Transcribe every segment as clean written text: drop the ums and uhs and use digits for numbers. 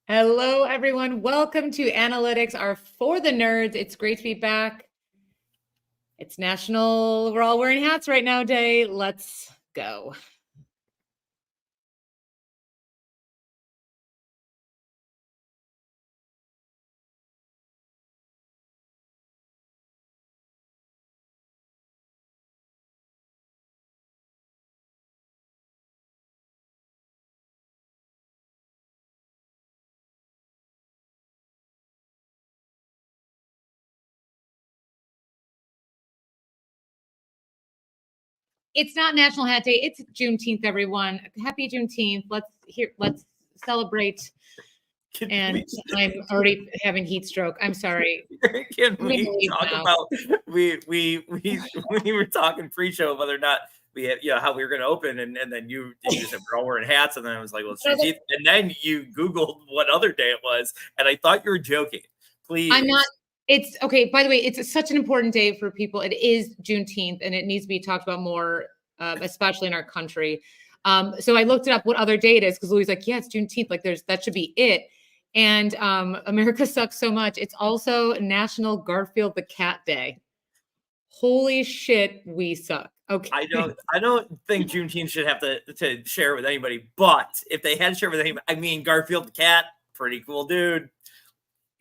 Hello, everyone. Welcome to Analytics, our For the Nerds. It's great to be back. It's National We're All Wearing Hats Right Now Day. Let's go. It's not National Hat Day. It's Juneteenth, everyone. Happy Juneteenth. Let's celebrate. And I'm already having heat stroke. I'm sorry. Can we talk about we were talking pre-show whether or not we had, how we were going to open, and then you said we're all wearing hats, and then I was like, well, it's Juneteenth, and then you Googled what other day it was, and I thought you were joking. Please, I'm not. It's okay. By the way, it's such an important day for people. It is Juneteenth, and it needs to be talked about more, especially in our country. So I looked it up what other day it is because Louis like, yeah, it's Juneteenth. Like, that should be it. And America sucks so much. It's also National Garfield the Cat Day. Holy shit, we suck. Okay. I don't think Juneteenth should have to share it with anybody, but if they had to share it with anybody, I mean, Garfield the cat, pretty cool dude.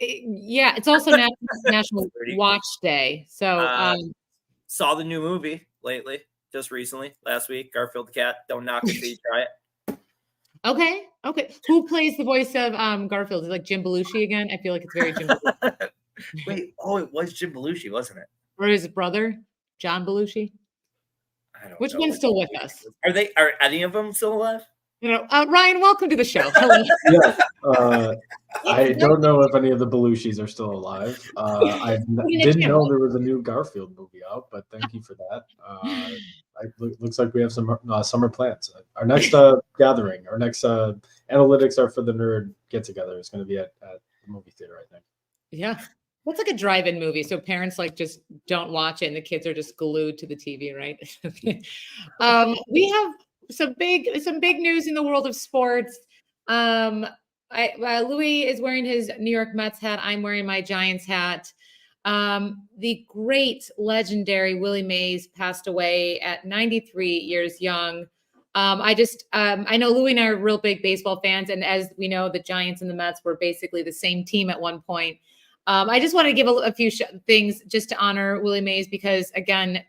Yeah, it's also National Watch Day. So saw the new movie lately, just recently, last week. Garfield the cat. Don't knock it till you try it. Okay. Who plays the voice of Garfield? Is it like Jim Belushi again? I feel like it's very Jim Belushi. Wait, it was Jim Belushi, wasn't it? Or his brother, John Belushi? I don't know. Which one's still with us? Are any of them still alive? Ryan, welcome to the show. Hello. Yeah, I don't know if any of the Belushis are still alive. I didn't know there was a new Garfield movie out, but thank you for that. Looks like we have some summer plans. Our next gathering, our next Analytics are for the Nerd get together is going to be at the movie theater, I think. Yeah. That's like a drive-in movie. So parents just don't watch it and the kids are just glued to the TV, right? We have some big news in the world of sports. Louis is wearing his New York Mets hat. I'm wearing my Giants hat. The great legendary Willie Mays passed away at 93 years young. I know Louis and I are real big baseball fans. And as we know, the Giants and the Mets were basically the same team at one point. I just want to give a few things just to honor Willie Mays because, again,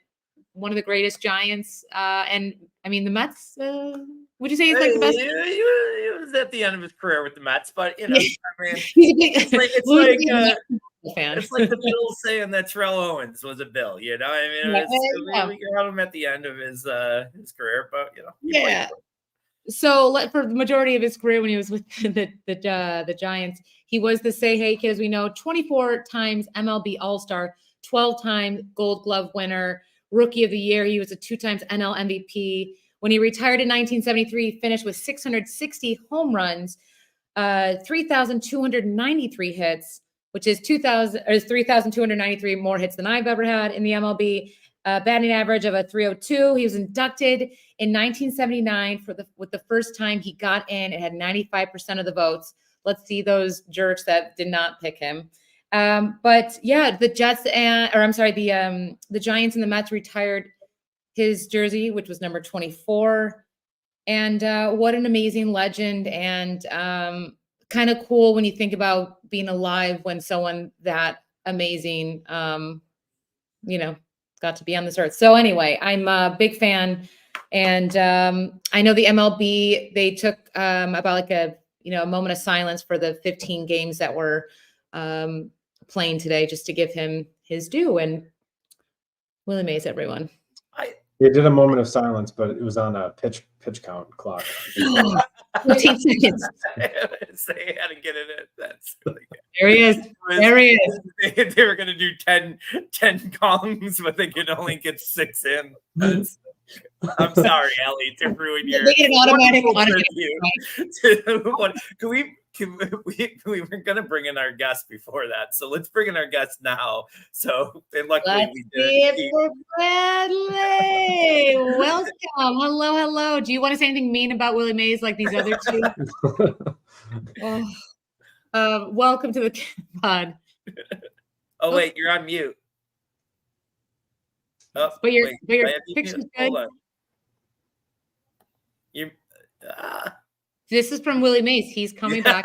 one of the greatest Giants. And I mean, the Mets, would you say he's like the best? He was at the end of his career with the Mets, but, I mean, it's like the Bills saying that Terrell Owens was a Bill, I mean, we got him at the end of his career, but, Yeah. So for the majority of his career when he was with the Giants, he was the Say Hey Kid, as we know, 24 times MLB All-Star, 12 times Gold Glove winner, Rookie of the Year. He was a 2 times NL MVP. When he retired in 1973, he finished with 660 home runs, 3,293 hits, which is 3,293 more hits than I've ever had in the MLB. Batting average of a 302. He was inducted in 1979 with the first time he got in. It had 95% of the votes. Let's see those jerks that did not pick him. But yeah, the Giants and the Mets retired his jersey, which was number 24. And what an amazing legend, and kind of cool when you think about being alive when someone that amazing, got to be on this earth. So anyway, I'm a big fan. And I know the MLB, they took about a moment of silence for the 15 games that were playing today, just to give him his due. And Willie Mays, everyone. They did a moment of silence, but it was on a pitch count clock. 15 seconds. They had to get in it. That's really good. There he is. There he is. They were going to do 10 gongs, but they could only get 6 in. I'm sorry, Allie, to ruin your. They get an automatic. We were going to bring in our guest before that, so let's bring in our guest now. So, and luckily we did. Bradley, welcome. Hello. Do you want to say anything mean about Willie Mays like these other two? welcome to the pod. Oh wait, you're on mute. Oh, but your wait, picture's good. Hold on. This is from Willie Mays. He's coming back.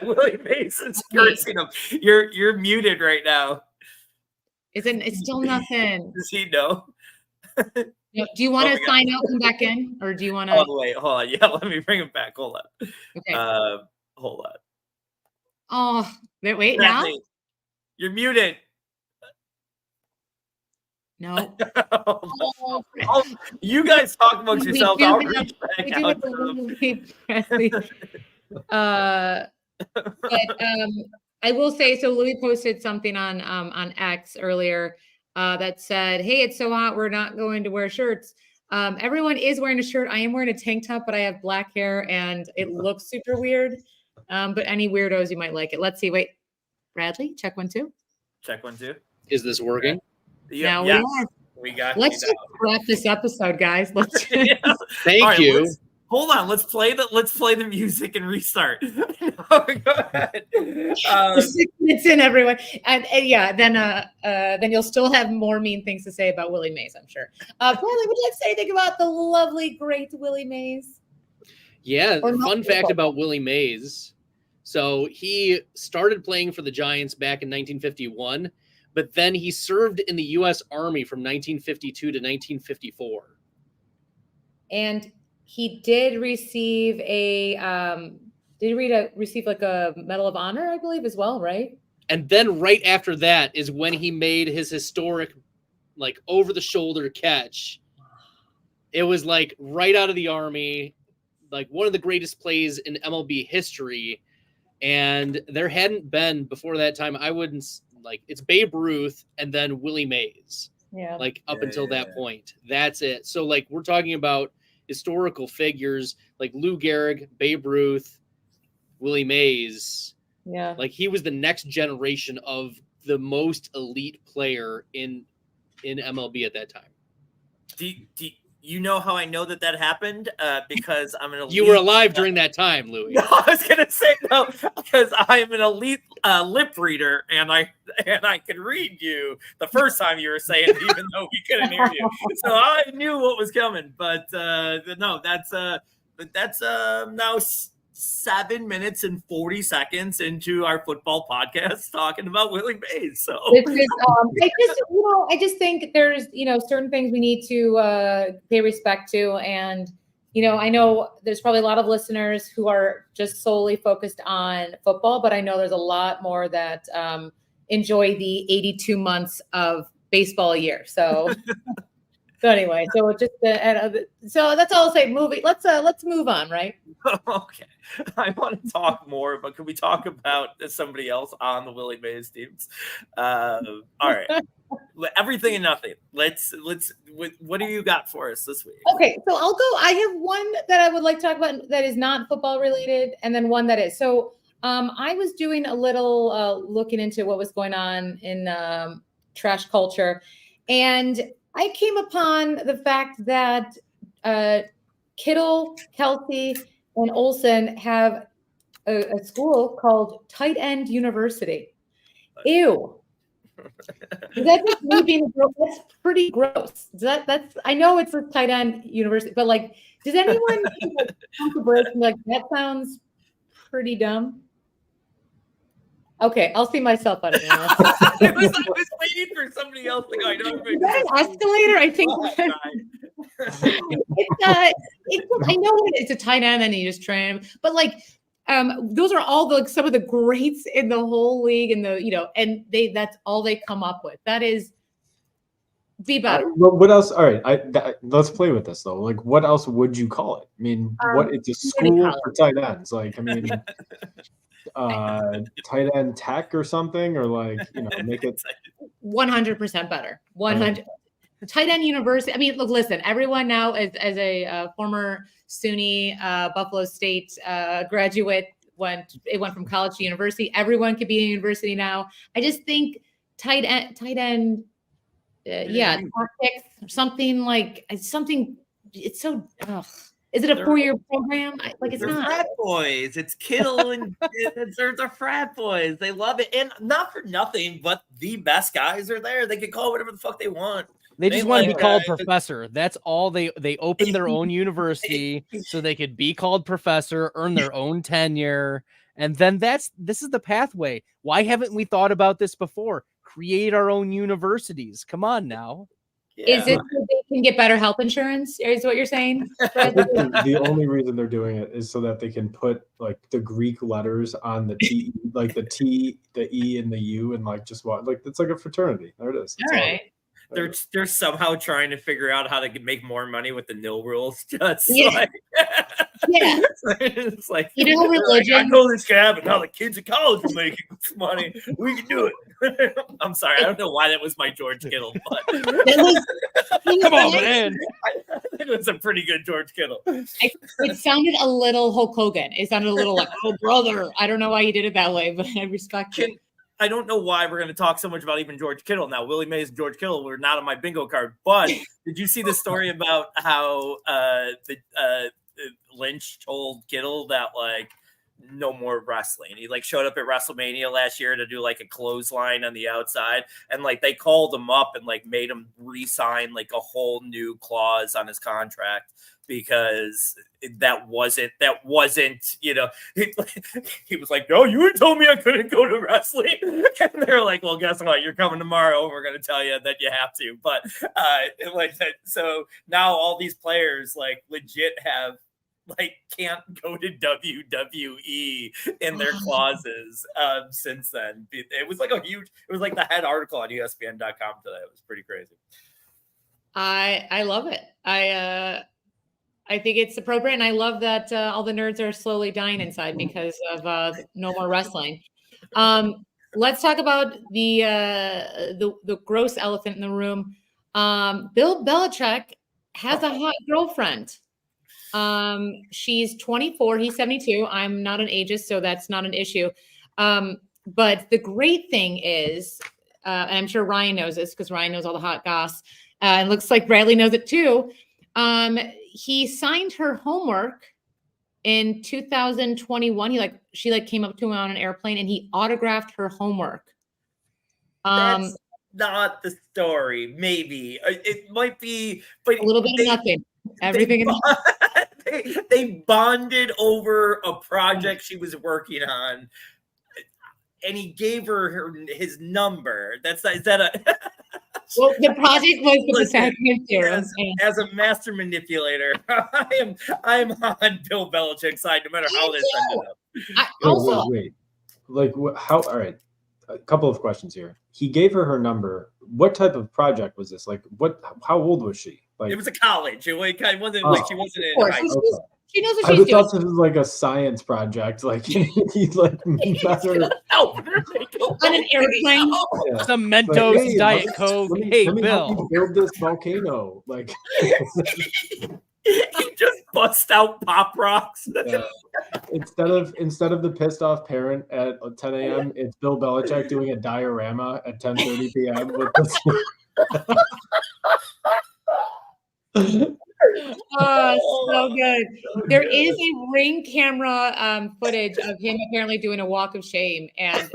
Willie Mays is cursing him. You're muted right now. It's still nothing. Does he know? Do you want to sign out, come back in, or do you want to? Oh wait, hold on. Yeah, let me bring him back. Hold on. Okay. Hold on. Oh, wait now. You're muted. No. You guys talk amongst yourselves. I'll reach back out. But I will say, so Louis posted something on X earlier that said, "Hey, it's so hot, we're not going to wear shirts." Everyone is wearing a shirt. I am wearing a tank top, but I have black hair and it looks super weird. But any weirdos, you might like it. Let's see. Wait, Bradley, check 1 2. Check 1 2. Is this working? Yeah, we got. Let's just wrap this episode, guys. Let's. Thank you. Hold on. Let's play the music and restart. Go ahead. 6 minutes in, everyone, and yeah, then you'll still have more mean things to say about Willie Mays, I'm sure. Bradley, would you like to say anything about the lovely, great Willie Mays? Yeah. Fun fact about Willie Mays. So he started playing for the Giants back in 1951. But then he served in the U.S. Army from 1952 to 1954. And he did receive receive like a Medal of Honor, I believe, as well, right? And then right after that is when he made his historic, like, over-the-shoulder catch. It was, like, right out of the Army, like, one of the greatest plays in MLB history. And there hadn't been, before that time, I wouldn't... Like, it's Babe Ruth and then Willie Mays. Yeah. Like, up until that point. That's it. So, like, we're talking about historical figures like Lou Gehrig, Babe Ruth, Willie Mays. Yeah. Like, he was the next generation of the most elite player in MLB at that time. Do you know how I know that happened? Because I'm an elite. You were alive during that time, Louis. No, I was gonna say no, because I'm an elite lip reader, and I could read you the first time you were saying it, even though we couldn't hear you. So I knew what was coming. But no, that's now 7 minutes and 40 seconds into our football podcast talking about Willie Mays. So I just think there's certain things we need to pay respect to, and I know there's probably a lot of listeners who are just solely focused on football, but I know there's a lot more that enjoy the 82 months of baseball a year. So. So anyway, so that's all I'll say. Let's move on, right? Okay, I want to talk more, but can we talk about somebody else on the Willie Mays teams? All right, everything and nothing. Let's. What do you got for us this week? Okay, so I'll go. I have one that I would like to talk about that is not football related, and then one that is. So I was doing a little looking into what was going on in trash culture, and I came upon the fact that Kittle, Kelsey, and Olsen have a school called Tight End University. Ew. Is that just me being gross? That's pretty gross. That's I know it's a tight end university, but like, does anyone come to break and like that sounds pretty dumb? Okay, I'll see myself out of there. I was waiting for somebody else to go. I know is that an escalator? I think I know it's a tight end and you just train him, but like those are all some of the greats in the whole league, and and that's all they come up with. That is be better. What else? All right, let's play with this though. Like, what else would you call it? I mean, it's a school for tight ends. Like, I mean. Tight end tech or something, or like make it 100% better. 100 tight end university. I mean, look, listen, everyone now as a former SUNY Buffalo State graduate went from college to university. Everyone could be in university now. I just think tight end tactics or something like something. It's so Is it a 4-year program? It's they're not. frat boys. It's Kittle and they're frat boys. They love it. And not for nothing, but the best guys are there. They can call whatever the fuck they want. They just want to be called professor. That's all. They opened their own university so they could be called professor, earn their own tenure. And then this is the pathway. Why haven't we thought about this before? Create our own universities. Come on now. Yeah. Is it so they can get better health insurance? Is what you're saying? The only reason they're doing it is so that they can put like the Greek letters on the T, like the T, the E, and the U, and like just what, like it's like a fraternity. There it is. All right. They're somehow trying to figure out how to make more money with the nil rules. Just yeah. It's like, religion. I know this can happen. Now the kids at college are making money. We can do it. I'm sorry. I don't know why that was my George Kittle, but come on, man. It was a pretty good George Kittle. It sounded a little Hulk Hogan. It sounded a little like, oh, brother. I don't know why you did it that way, but I respect it. I don't know why we're going to talk so much about even George Kittle now. Willie Mays and George Kittle were not on my bingo card. But did you see the story about how Lynch told Kittle that like no more wrestling? He like showed up at WrestleMania last year to do like a clothesline on the outside, and like they called him up and like made him re-sign like a whole new clause on his contract because that wasn't he was like, no, you told me I couldn't go to wrestling, and they're like, well, guess what, you're coming tomorrow, we're going to tell you that you have to. But so now all these players like legit have like can't go to WWE in their clauses since then. It was like it was like the head article on ESPN.com today. It was pretty crazy. I love it. I think it's appropriate, and I love that all the nerds are slowly dying inside because of no more wrestling. Let's talk about the gross elephant in the room. Bill Belichick has a hot girlfriend. She's 24. He's 72. I'm not an ageist, so that's not an issue. But the great thing is, and I'm sure Ryan knows this because Ryan knows all the hot goss. It looks like Bradley knows it too. He signed her homework in 2021. She came up to him on an airplane and he autographed her homework. That's not the story. Maybe it might be, but a little bit of nothing. Everything. They bonded over a project she was working on, and he gave her his number. Is that a? Well, the project was the Pythagorean theorem. As a master manipulator, I'm on Bill Belichick's side, no matter how this ended up. Wait. Like how? All right. A couple of questions here. He gave her number. What type of project was this? Like, how old was she? Like, it was a college. It wasn't like she wasn't in high school. Okay. She knows what she's doing. I thought this was like a science project. Like he's like better on an airplane. Yeah. Some Mentos, hey, Diet Coke. Hey, let me Bill, help you build this volcano. Like he just bust out Pop Rocks. Yeah. Instead of the pissed off parent at 10 a.m., it's Bill Belichick doing a diorama at 10:30 p.m. with this. Oh, so good. There is a Ring camera footage of him apparently doing a walk of shame, and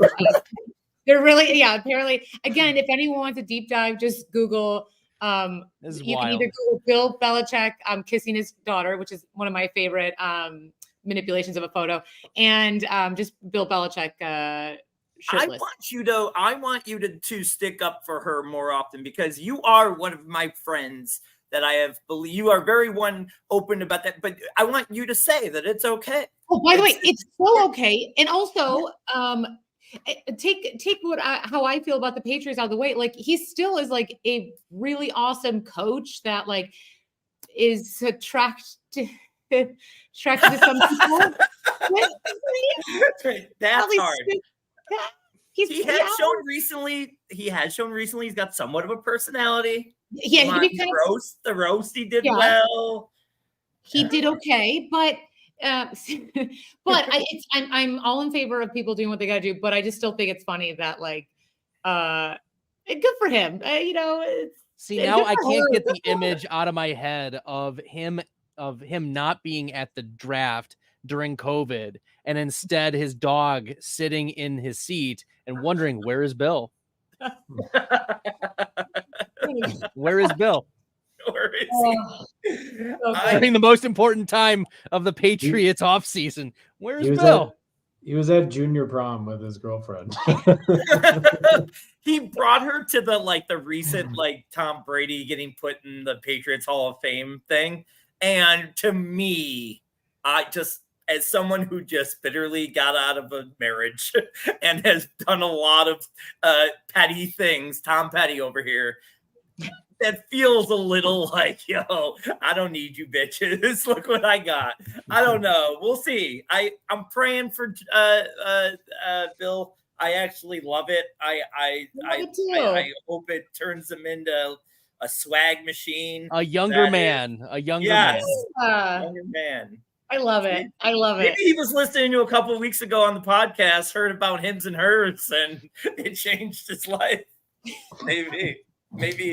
they're really, apparently, again, if anyone wants a deep dive, just Google. You can either Google Bill Belichick kissing his daughter, which is one of my favorite manipulations of a photo, and just Bill Belichick shirtless. I want you to stick up for her more often, because you are one of my friends that I have believed. You are very open about that, but I want you to say that it's okay. Oh, by the way, it's so okay. And also, take how I feel about the Patriots out of the way. Like, he still is like a really awesome coach that like is attracted to some people. That's hard. He has shown recently he's got somewhat of a personality. Yeah, the roast he did well. He did okay, but I'm all in favor of people doing what they gotta do, but I just still think it's funny that like good for him. See, now I can't get the image out of my head of him of him not being at the draft during COVID, and instead his dog sitting in his seat and wondering, where is Bill? Where is Bill? Where is he? During the most important time of the Patriots offseason. Where's Bill? He was at junior prom with his girlfriend. He brought her to the recent Tom Brady getting put in the Patriots Hall of Fame thing. And to me, I just, as someone who just bitterly got out of a marriage and has done a lot of petty things, Tom Petty over here, that feels a little like, yo, I don't need you bitches. Look what I got. I don't know. We'll see. I'm praying for Bill. I actually love it. I hope it turns him into a swag machine. A younger man. Younger man. I love it. I love it. Maybe he was listening to a couple of weeks ago on the podcast, heard about Hims and Hers, and it changed his life. Maybe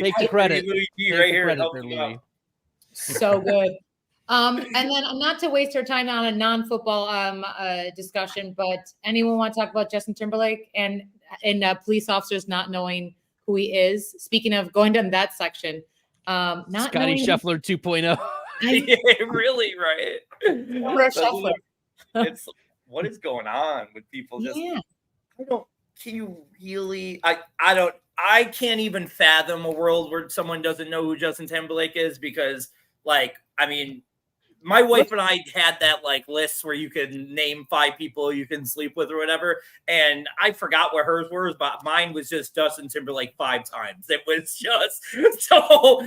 take the credit. Louis G right here helping you out. So good. And then not to waste our time on a non-football discussion, but anyone want to talk about Justin Timberlake and police officers not knowing who he is? Speaking of going down that section, not Scotty Scheffler 2.0. Yeah, really, right? It's what is going on with people? Just can you really? I can't even fathom a world where someone doesn't know who Justin Timberlake is because, my wife and I had that list where you could name 5 people you can sleep with or whatever, and I forgot what hers was, but mine was just Justin Timberlake 5 times. It was just so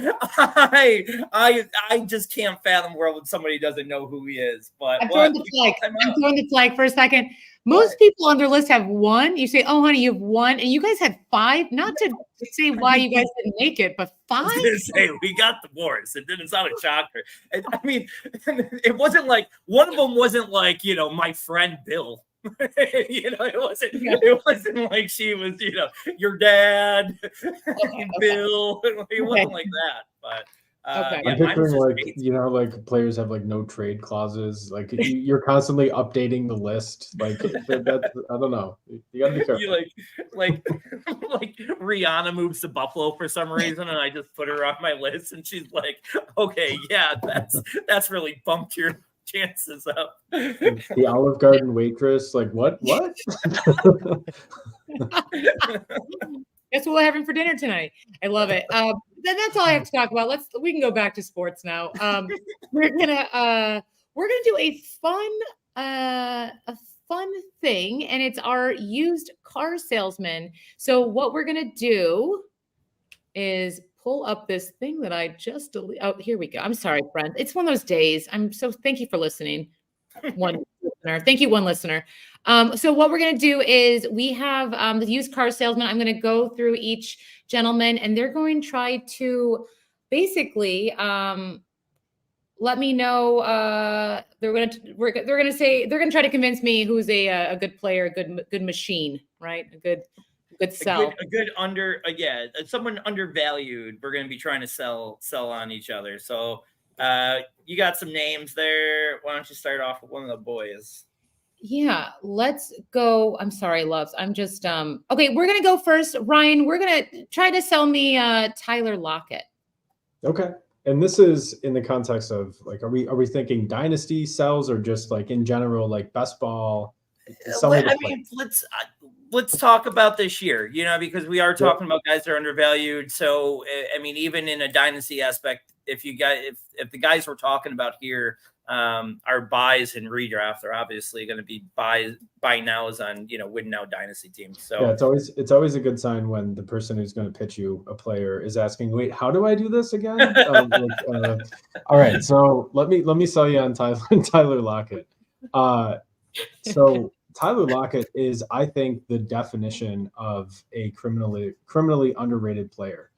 I just can't fathom a world when somebody doesn't know who he is. But I'm throwing the flag for a second. Most people on their list have 1. You say, "Oh, honey, you have 1," and you guys had 5. Not to say why you guys didn't make it, but 5. I was gonna say we got divorced. It didn't sound a shocker. I mean, it wasn't like one of them wasn't my friend Bill. It wasn't like she was your dad, Bill. It wasn't like that, but. I'm picturing players have no trade clauses. You're constantly updating the list. That's I don't know. You gotta be careful. Like Rihanna moves to Buffalo for some reason, and I just put her on my list, and she's like, "Okay, yeah, that's really bumped your chances up." The Olive Garden waitress, what? Guess what we're having for dinner tonight. I love it. That's all I have to talk about. We can go back to sports now. We're gonna do a fun thing, and it's our used car salesman. So what we're gonna do is pull up this thing that I just deleted. Oh, here we go. I'm sorry, friends. It's one of those days. Thank you for listening. One listener. Thank you, one listener. So what we're going to do is we have the used car salesman. I'm going to go through each gentleman, and they're going to try to basically let me know. They're going to try to convince me who's a good player, a good machine, right? A good sell. Someone undervalued. We're going to be trying to sell on each other. So you got some names there. Why don't you start off with one of the boys? Yeah, let's go. I'm sorry, loves. I'm just okay. We're gonna go first, Ryan. We're gonna try to sell me Tyler Lockett. Okay, and this is in the context of are we thinking dynasty sells or just in general best ball? Let's talk about this year. Because we are talking about guys that are undervalued. So even in a dynasty aspect, if the guys we're talking about here are buys and redraft, they're obviously going to be buy nows on win now dynasty teams. So yeah, it's always a good sign when the person who's going to pitch you a player is asking, wait, how do I do this again? All right, so let me sell you on Tyler Lockett. So Tyler Lockett is, I think, the definition of a criminally underrated player.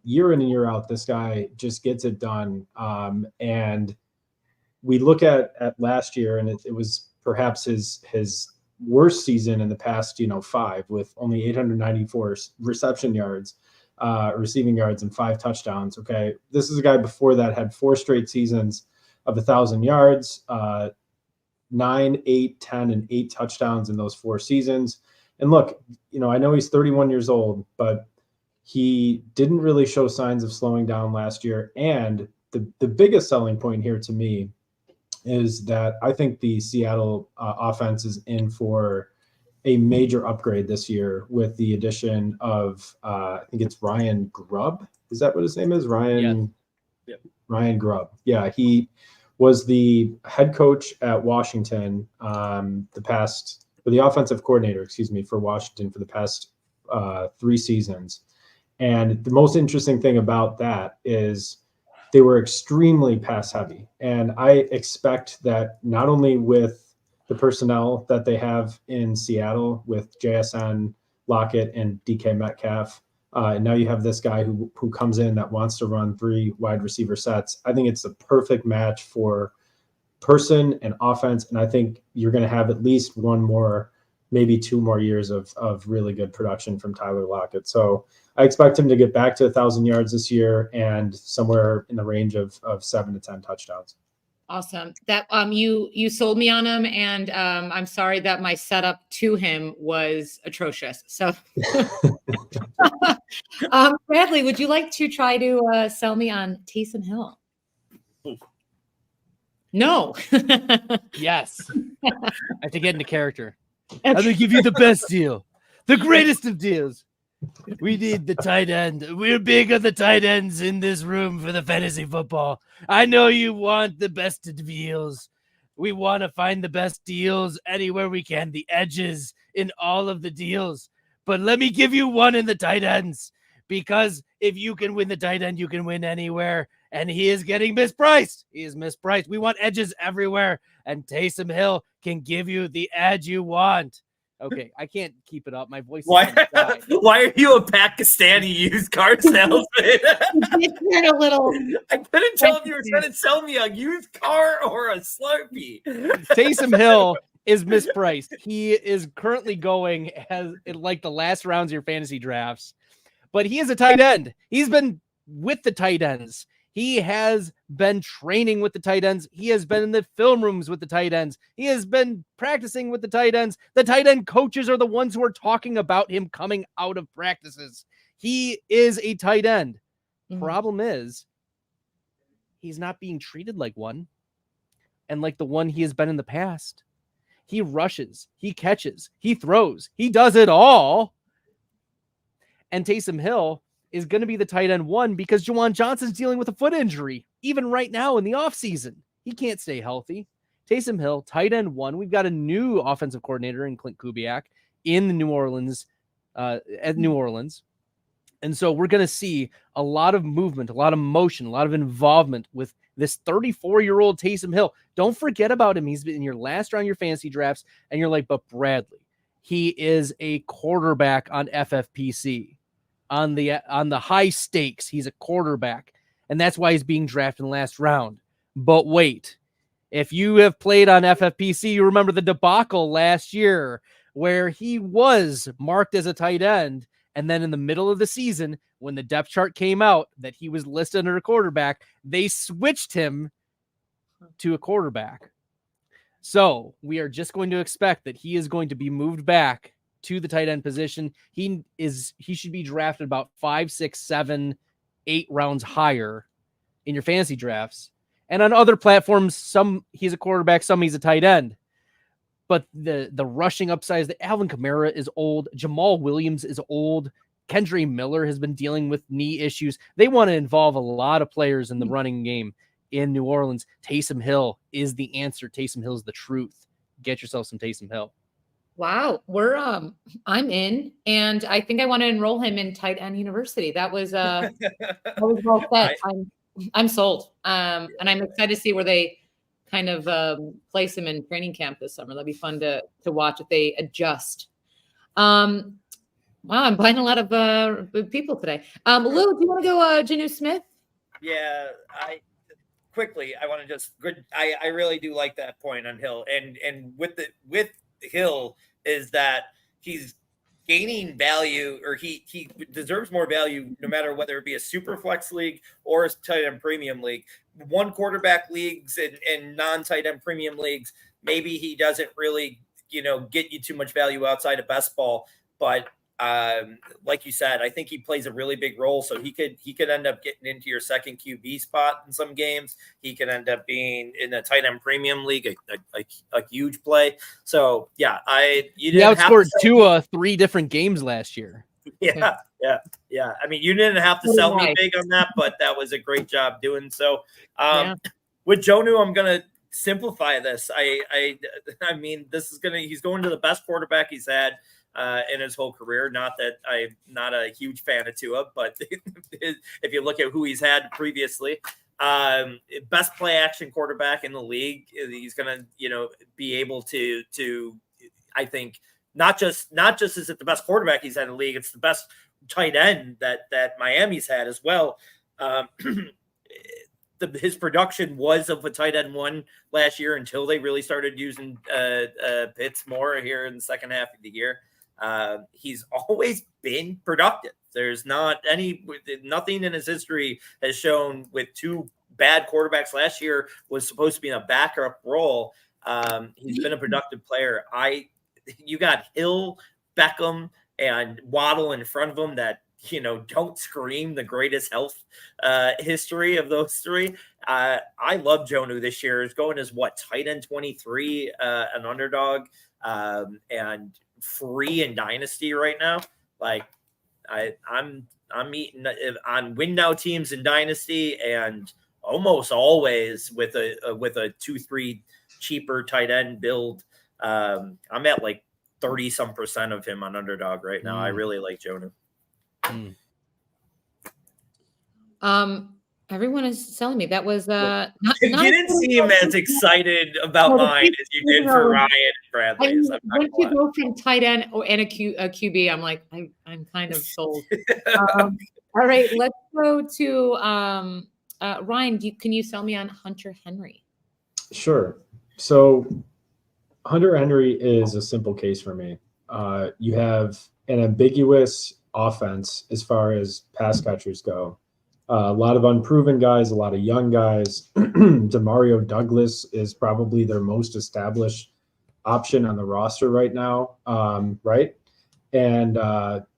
Year in and year out, this guy just gets it done. And we look at last year, and it was perhaps his worst season in the past, 5, with only 894 receiving yards and 5 touchdowns. Okay, this is a guy before that had 4 straight seasons of 1,000 yards, 9, 8, 10, and 8 touchdowns in those 4 seasons. And look, I know he's 31 years old, but he didn't really show signs of slowing down last year. And the biggest selling point here to me is that I think the Seattle offense is in for a major upgrade this year with the addition of, I think it's Ryan Grubb. Is that what his name is? Ryan Grubb. Yeah, he was the head coach at Washington, the offensive coordinator, for Washington for the past 3 seasons. And the most interesting thing about that is they were extremely pass heavy. And I expect that not only with the personnel that they have in Seattle with Jaxon, Lockett, and DK Metcalf, and now you have this guy who comes in that wants to run 3 wide receiver sets. I think it's the perfect match for person and offense. And I think you're going to have at least 1 more, maybe 2 more years of really good production from Tyler Lockett. So I expect him to get back to 1,000 yards this year and somewhere in the range of 7 to 10 touchdowns. Awesome. That you sold me on him, and I'm sorry that my setup to him was atrocious. So, Bradley, would you like to try to sell me on Taysom Hill? No. Yes. I have to get into character. I'm going to give you the best deal, the greatest of deals. We need the tight end. We're big on the tight ends in this room for the fantasy football. I know you want the best of deals. We want to find the best deals anywhere we can, the edges in all of the deals. But let me give you one in the tight ends, because if you can win the tight end, you can win anywhere. And he is getting mispriced. He is mispriced. We want edges everywhere. And Taysom Hill can give you the edge you want. Okay, I can't keep it up. My voice is why are you a Pakistani used car salesman? A little. I couldn't tell if you were trying to sell me a used car or a Slurpee. Taysom Hill is mispriced. He is currently going as like the last rounds of your fantasy drafts, but he is a tight end. He's been with the tight ends. He has been training with the tight ends. He has been in the film rooms with the tight ends. He has been practicing with the tight ends. The tight end coaches are the ones who are talking about him coming out of practices. He is a tight end. Mm-hmm. Problem is, he's not being treated like one, and like the one he has been in the past. He rushes, he catches, he throws, he does it all. And Taysom Hill is going to be the tight end 1 because Juwan Johnson's dealing with a foot injury. Even right now in the offseason, he can't stay healthy. Taysom Hill, tight end 1. We've got a new offensive coordinator in Clint Kubiak in the New Orleans. And so we're going to see a lot of movement, a lot of motion, a lot of involvement with this 34-year-old Taysom Hill. Don't forget about him. He's been in your last round of your fantasy drafts, and you're like, but Bradley, he is a quarterback on FFPC. On the high stakes, he's a quarterback, and that's why he's being drafted in the last round. But wait, if you have played on FFPC, you remember the debacle last year where he was marked as a tight end, and then in the middle of the season, when the depth chart came out that he was listed under a quarterback, they switched him to a quarterback. So we are just going to expect that he is going to be moved back to the tight end position. He should be drafted about 5, 6, 7, 8 rounds higher in your fantasy drafts. And on other platforms, some he's a quarterback, some he's a tight end. But the rushing upside, the Alvin Kamara is old. Jamal Williams is old. Kendre Miller has been dealing with knee issues. They want to involve a lot of players in the running game in New Orleans. Taysom Hill is the answer. Taysom Hill is the truth. Get yourself some Taysom Hill. Wow, I'm in, and I think I want to enroll him in Tight End University. That was well said. I'm sold, and I'm excited to see where they kind of place him in training camp this summer. That'd be fun to watch if they adjust. Wow, I'm buying a lot of people today. Lou, do you want to go Jonnu Smith? Yeah, I want to just I really do like that point on Hill, and with Hill is that he's gaining value, or he deserves more value no matter whether it be a super flex league or a tight end premium league. One quarterback leagues and non-tight end premium leagues, maybe he doesn't really, get you too much value outside of best ball. But like you said, I think he plays a really big role. So he could end up getting into your second QB spot in some games. He could end up being in a tight end premium league, a huge play. You didn't outscored 3 different games last year. Yeah. I mean, you didn't have to sell me big on that, but that was a great job doing so. With Jonnu, I'm gonna simplify this. I mean, he's going to the best quarterback he's had in his whole career. Not that I'm not a huge fan of Tua, but if you look at who he's had previously, best play action quarterback in the league. He's going to, be able to, I think, not just is it the best quarterback he's had in the league, it's the best tight end that Miami's had as well. His production was of a tight end one last year until they really started using Pitts more here in the second half of the year. He's always been productive. There's nothing in his history has shown with 2 bad quarterbacks last year was supposed to be in a backup role. He's been a productive player. You got Hill, Beckham, and Waddle in front of him that, don't scream the greatest health history of those 3. I love Jonnu this year. He's going as tight end 23, an underdog, and free in Dynasty right now. Like I'm eating on win now teams in Dynasty, and almost always with a 2-3 cheaper tight end build. I'm at 30% of him on underdog right now. I really like Jonnu. Everyone is telling me that was you didn't seem as excited about mine as you did for Ryan and Bradley. Once you go from tight end and a QB, I'm like, I'm kind of sold. All right, let's go to Ryan. Can you sell me on Hunter Henry? Sure. So Hunter Henry is a simple case for me. You have an ambiguous offense as far as pass catchers go. A lot of unproven guys, a lot of young guys. Demario Douglas is probably their most established option on the roster right now, right? And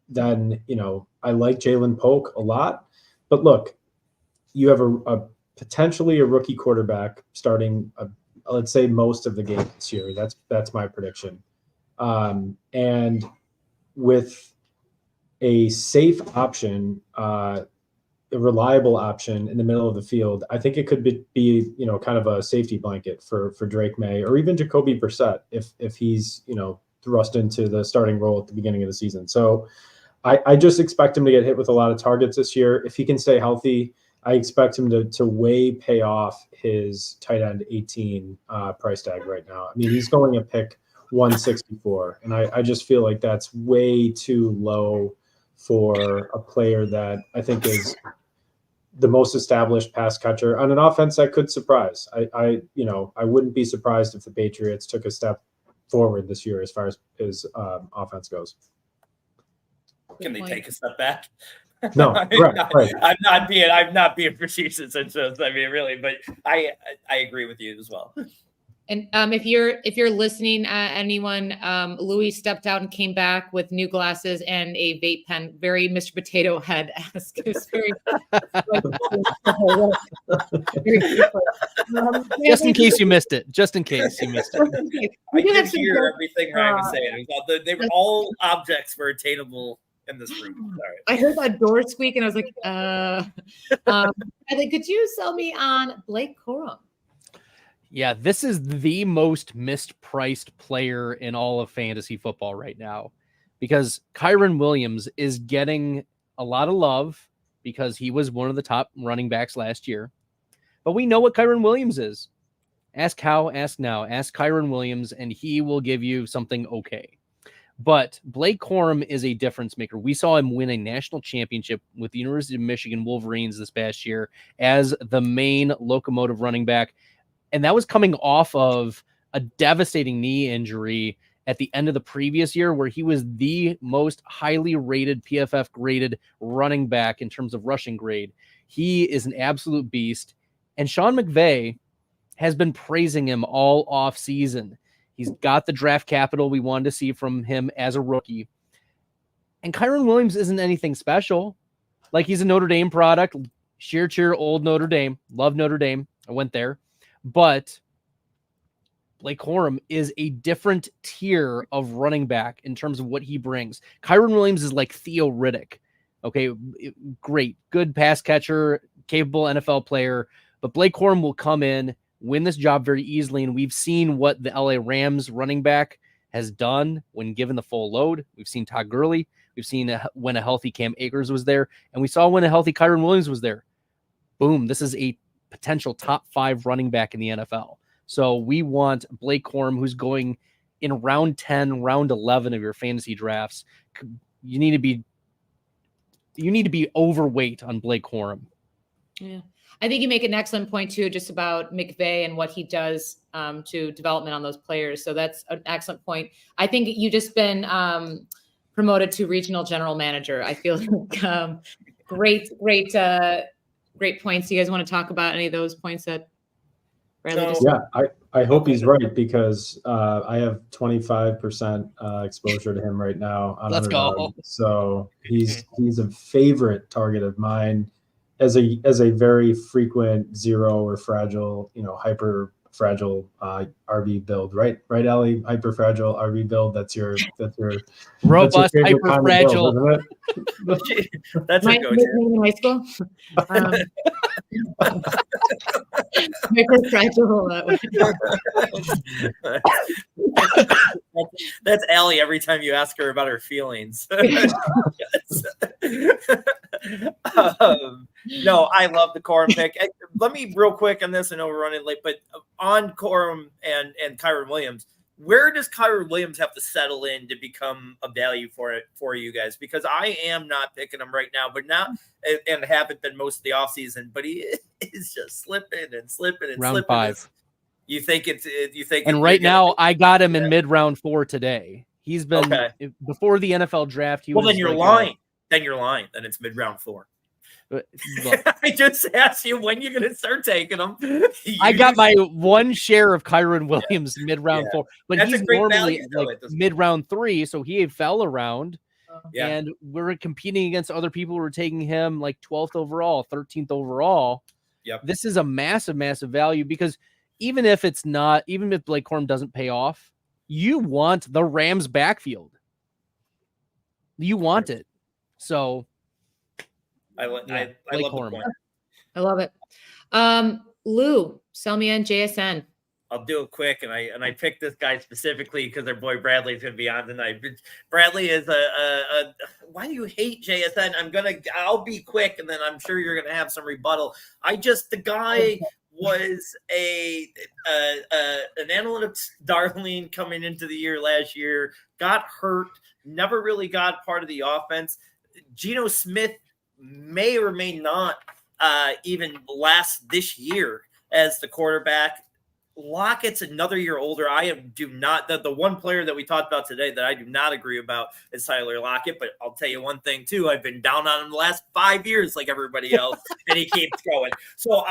then, I like Jalen Polk a lot. But look, you have a potentially a rookie quarterback starting, let's say, most of the game this year. That's my prediction. And with a safe option, a reliable option in the middle of the field, I think it could be kind of a safety blanket for Drake May or even Jacoby Brissett if he's thrust into the starting role at the beginning of the season. So I just expect him to get hit with a lot of targets this year. If he can stay healthy, I expect him to way pay off his tight end 18 price tag right now. I mean, he's going a pick 164, and I just feel like that's way too low for a player that I think is the most established pass catcher on an offense that could surprise. I wouldn't be surprised if the Patriots took a step forward this year as far as his offense goes. Can they take a step back? No, right. I'm not being facetious. I mean, really, but I agree with you as well. And if you're listening, anyone, Louis stepped out and came back with new glasses and a vape pen. Very Mr. Potato Head-esque. Very, just in case you missed it. Just in case you missed it. I could hear everything Ryan was saying. They were all objects were attainable in this room. Sorry. I heard that door squeak and I was like, could you sell me on Blake Corum? Yeah, this is the most mispriced player in all of fantasy football right now because Kyren Williams is getting a lot of love because he was one of the top running backs last year. But we know what Kyren Williams is. Ask how, ask now. Ask Kyren Williams, and he will give you something okay. But Blake Corum is a difference maker. We saw him win a national championship with the University of Michigan Wolverines this past year as the main locomotive running back. And that was coming off of a devastating knee injury at the end of the previous year, where he was the most highly rated PFF graded running back in terms of rushing grade. He is an absolute beast. And Sean McVay has been praising him all off season. He's got the draft capital we wanted to see from him as a rookie. And Kyren Williams isn't anything special. Like, he's a Notre Dame product. Cheer, old Notre Dame. Love Notre Dame. I went there. But Blake Corum is a different tier of running back in terms of what he brings. Kyren Williams is like Theo Riddick. Okay, great. Good pass catcher, capable NFL player. But Blake Corum will come in, win this job very easily. And we've seen what the LA Rams running back has done when given the full load. We've seen Todd Gurley. We've seen when a healthy Cam Akers was there. And we saw when a healthy Kyren Williams was there. Boom, this is a potential top 5 running back in the NFL. So we want Blake Corum, who's going in round 10, round 11 of your fantasy drafts. You need to be overweight on Blake Corum. Yeah. I think you make an excellent point too, just about McVay and what he does to development on those players. So that's an excellent point. I think you just been promoted to regional general manager. I feel like great points. Do you guys want to talk about any of those points that Bradley just Yeah, I hope he's right, because I have 25% exposure to him right now on Let's go. Underdog. So he's a favorite target of mine as a very frequent zero or fragile, hyper fragile RB build, right, Allie? Hyper fragile RB build. That's your robust, your hyper fragile. Build, That's my a go-to. in high school. Hyper fragile. That's Allie every time you ask her about her feelings. No, I love the Corum pick. Let me real quick on this. I know we're running late, but on Corum and Kyren Williams, where does Kyren Williams have to settle in to become a value for you guys? Because I am not picking him right now, but now and haven't been most of the offseason, but he is just slipping and round slipping. 5. You think? And right now, I got him in mid round 4 today. He's been before the NFL draft. He was then you're lying. Then you're lying. Then it's mid round 4. Look, I just asked you when you're going to start taking them. I got my one share of Kyren Williams mid round 4, but That's he's normally like mid round 3, so he fell around. And we're competing against other people who are taking him like 12th overall, 13th overall. Yep. This is a massive value, because even if Blake Corum doesn't pay off, you want the Rams backfield. You want it. So I love the point. I love it. Lou, sell me on JSN. I'll do it quick, and I picked this guy specifically because their boy Bradley is going to be on tonight. Bradley is a why do you hate JSN? I'll be quick, and then I'm sure you're going to have some rebuttal. The guy was an analytics darling coming into the year last year, got hurt, never really got part of the offense. Jonnu Smith may or may not even last this year as the quarterback. Lockett's another year older. The one player that we talked about today that I do not agree about is Tyler Lockett, but I'll tell you one thing too. I've been down on him the last 5 years like everybody else, and he keeps going. So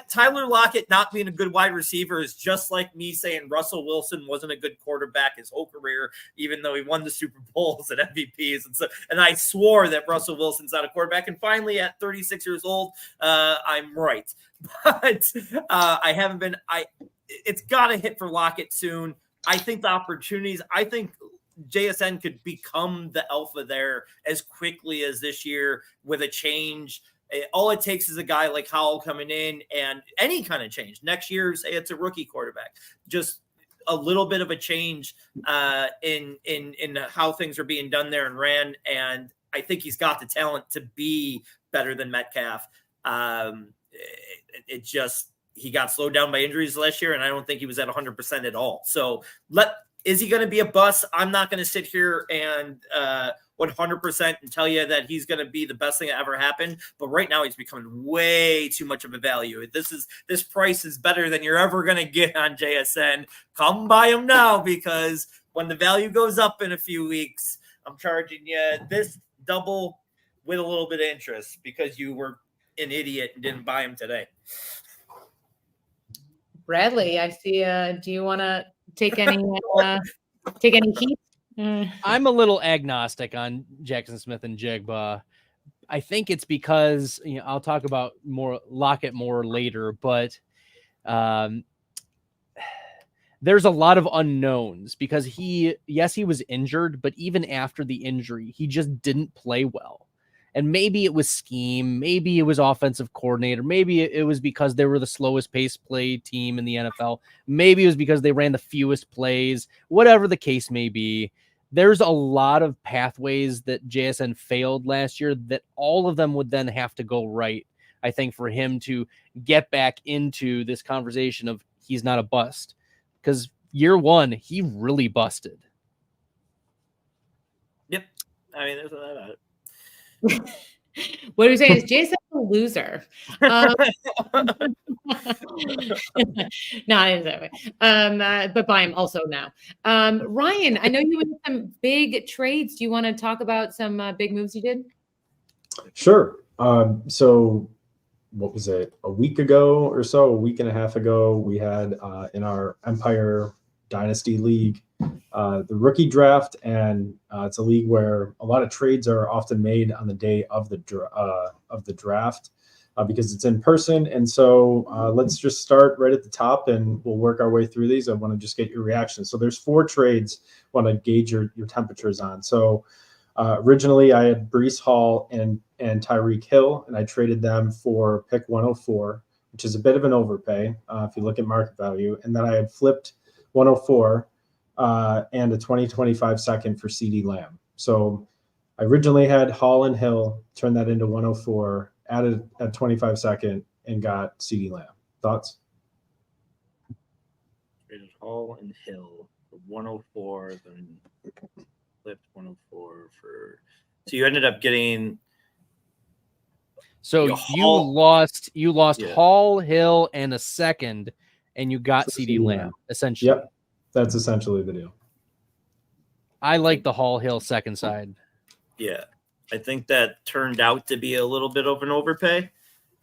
Tyler Lockett not being a good wide receiver is just like me saying Russell Wilson wasn't a good quarterback his whole career, even though he won the Super Bowls and MVPs. And I swore that Russell Wilson's not a quarterback. And finally at 36 years old, I'm right. But I haven't been. It's got to hit for Lockett soon. I think the opportunities. I think JSN could become the alpha there as quickly as this year with a change. All it takes is a guy like Howell coming in, and any kind of change. Next year, say it's a rookie quarterback. Just a little bit of a change in how things are being done there and ran. And I think he's got the talent to be better than Metcalf. He got slowed down by injuries last year, and I don't think he was at 100% at all. So Is he going to be a bust? I'm not going to sit here and 100% and tell you that he's going to be the best thing that ever happened. But right now he's becoming way too much of a value. This price is better than you're ever going to get on JSN. Come buy him now, because when the value goes up in a few weeks, I'm charging you this double with a little bit of interest because you were an idiot and didn't buy him today. Bradley, I see. Do you want to take any heat? I'm a little agnostic on Jaxon Smith-Njigba. I think it's because I'll talk about Lockett more later, but there's a lot of unknowns because he was injured, but even after the injury, he just didn't play well. And maybe it was scheme, maybe it was offensive coordinator, maybe it was because they were the slowest pace play team in the NFL, maybe it was because they ran the fewest plays, whatever the case may be. There's a lot of pathways that JSN failed last year that all of them would then have to go right, I think, for him to get back into this conversation of he's not a bust. Because year one, he really busted. Yep. I mean, there's that about it. What are you saying? Is Jason a loser? No, I didn't say that. But buy him also now. Ryan, I know you had some big trades. Do you want to talk about some big moves you did? Sure. So what was it? A week and a half ago, we had in our Empire Dynasty League, the rookie draft, and it's a league where a lot of trades are often made on the day of the draft because it's in person. And so let's just start right at the top, and we'll work our way through these. I want to just get your reaction. So there's 4 trades I want to gauge your temperatures on. So originally I had Breece Hall and Tyreek Hill, and I traded them for pick 104, which is a bit of an overpay if you look at market value. And then I had flipped 104 and a 2025 second for CeeDee Lamb. So I originally had Hall and Hill, turned that into 104, added a 25 second, and got CeeDee Lamb. Thoughts? Traded Hall and Hill for 104, then flipped 104 for. So you ended up getting. So you lost Hall, Hill, and a second, and you got CeeDee Lamb, essentially. Yep, that's essentially the deal. I like the Hall Hill second side. Yeah, I think that turned out to be a little bit of an overpay.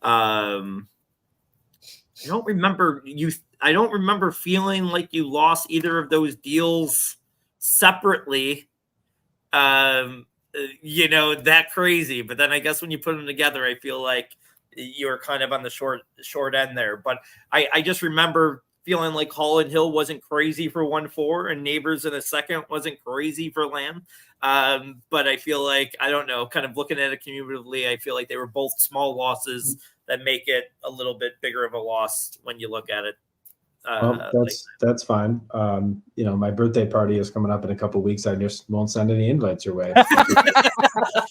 I don't remember feeling like you lost either of those deals separately. That crazy. But then I guess when you put them together, I feel like you were kind of on the short end there. But I just remember feeling like Hall and Hill wasn't crazy for 1-4, and Neighbors in a second wasn't crazy for Lamb. But I feel like, I don't know, kind of looking at it cumulatively, I feel like they were both small losses that make it a little bit bigger of a loss when you look at it. That's fine. My birthday party is coming up in a couple of weeks. I just won't send any invites your way.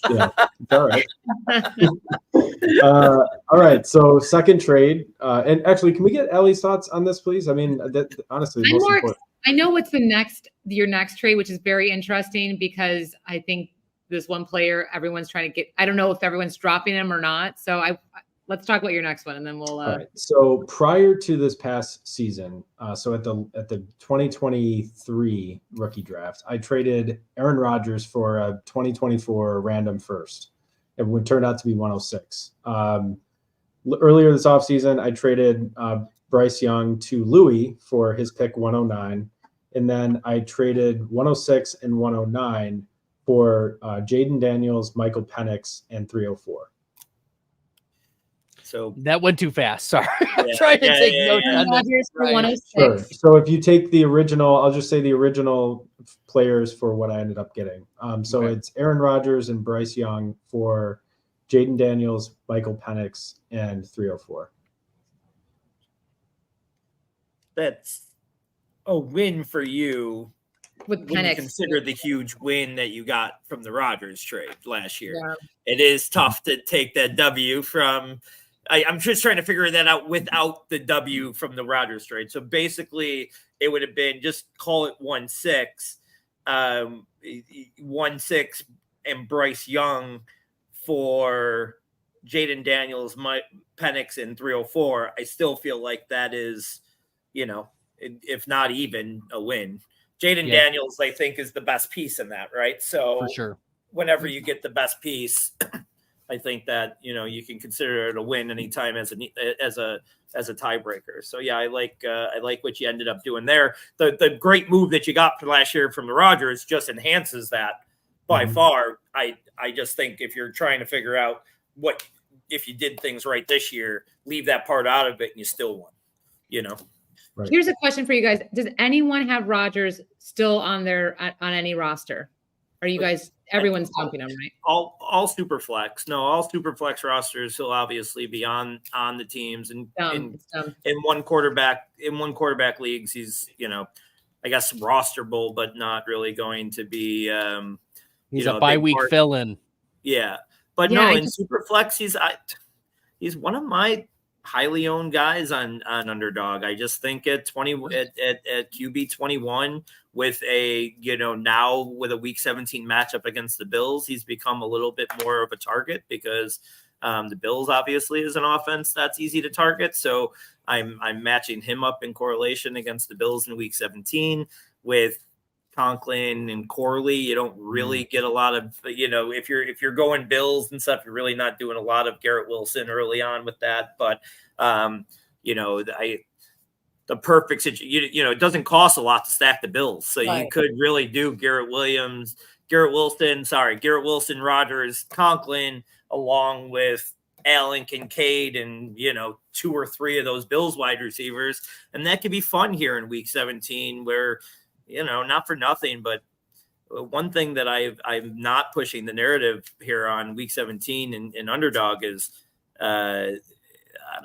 Yeah, it's all right. All right. So second trade, and actually, can we get Allie's thoughts on this, please? I mean, that honestly, the most important. I know what's your next trade, which is very interesting because I think this one player everyone's trying to get. I don't know if everyone's dropping him or not. So let's talk about your next one, and then we'll. All right. So prior to this past season, so at the 2023 rookie draft, I traded Aaron Rodgers for a 2024 random first. It would turn out to be 106. Earlier this offseason, I traded Bryce Young to Louis for his pick 109, and then I traded 106 and 109 for Jaden Daniels, Michael Penix, and 304. So that went too fast. Sorry. I'm trying to take notes on this. Sure. So if you take the original, I'll just say the original players for what I ended up getting. So it's Aaron Rodgers and Bryce Young for Jaden Daniels, Michael Penix, and 304. That's a win for you. With when Penix, you consider the huge win that you got from the Rodgers trade last year. Yeah. It is tough to take that W from I'm just trying to figure that out without the W from the Rodgers trade. So basically, it would have been just call it 1-6, 1-6, and Bryce Young for Jaden Daniels, Penix, and 304. I still feel like that is, if not even a win. Jaden Daniels, I think, is the best piece in that, right? So for sure, whenever you get the best piece, I think that you can consider it a win anytime as a tiebreaker. So yeah, I like what you ended up doing there. The great move that you got for last year from the Rodgers just enhances that by far. I just think if you're trying to figure out what if you did things right this year, leave that part out of it and you still won. Right. Here's a question for you guys: does anyone have Rodgers still on any roster? Are you guys? Everyone's dumping him, right? All super flex. No, all super flex rosters. He'll obviously be on the teams and in one quarterback leagues. He's I guess rosterable, but not really going to be. He's a bye week fill-in. Yeah, but no, in super flex, he's one of my highly owned guys on Underdog. I just think at QB 21 with now with a week 17 matchup against the Bills, he's become a little bit more of a target because the Bills obviously is an offense that's easy to target. So I'm matching him up in correlation against the Bills in week 17 with Conklin and Corley. You don't really get a lot of, if you're going Bills and stuff, you're really not doing a lot of Garrett Wilson early on with that. But, the perfect situation, it doesn't cost a lot to stack the Bills. So you could really do Garrett Wilson, Rodgers, Conklin, along with Allen, Kincaid, and, 2 or 3 of those Bills wide receivers. And that could be fun here in week 17 where, not for nothing, but one thing that I'm not pushing the narrative here on week 17 in Underdog is I'm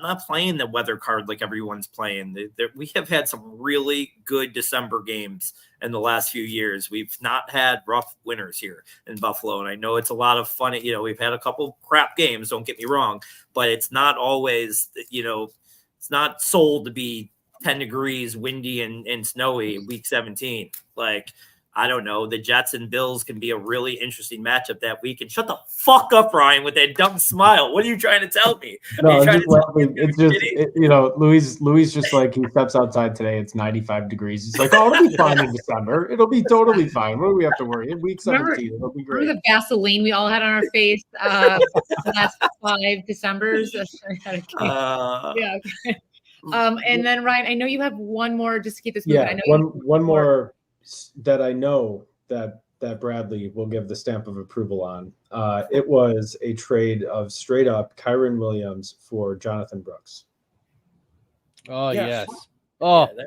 not playing the weather card like everyone's playing. We have had some really good December games in the last few years. We've not had rough winters here in Buffalo. And I know it's a lot of fun. We've had a couple crap games, don't get me wrong, but it's not always, it's not sold to be 10 degrees, windy and snowy week 17. Like, I don't know. The Jets and Bills can be a really interesting matchup that week. And shut the fuck up, Ryan, with that dumb smile. What are you trying to tell me? No, I'm just laughing. It's just, Louis just like he steps outside today. It's 95 degrees. He's like, oh, it'll be fine in December. It'll be totally fine. What do we have to worry? In week 17, it'll be great. Remember the Vaseline we all had on our face the last 5 Decembers? Yeah. Okay. And then Ryan, I know you have one more. Just to keep this moving. Yeah, I know one more that I know that Bradley will give the stamp of approval on. It was a trade of straight up Kyren Williams for Jonathan Brooks. Oh yes. Oh, yeah,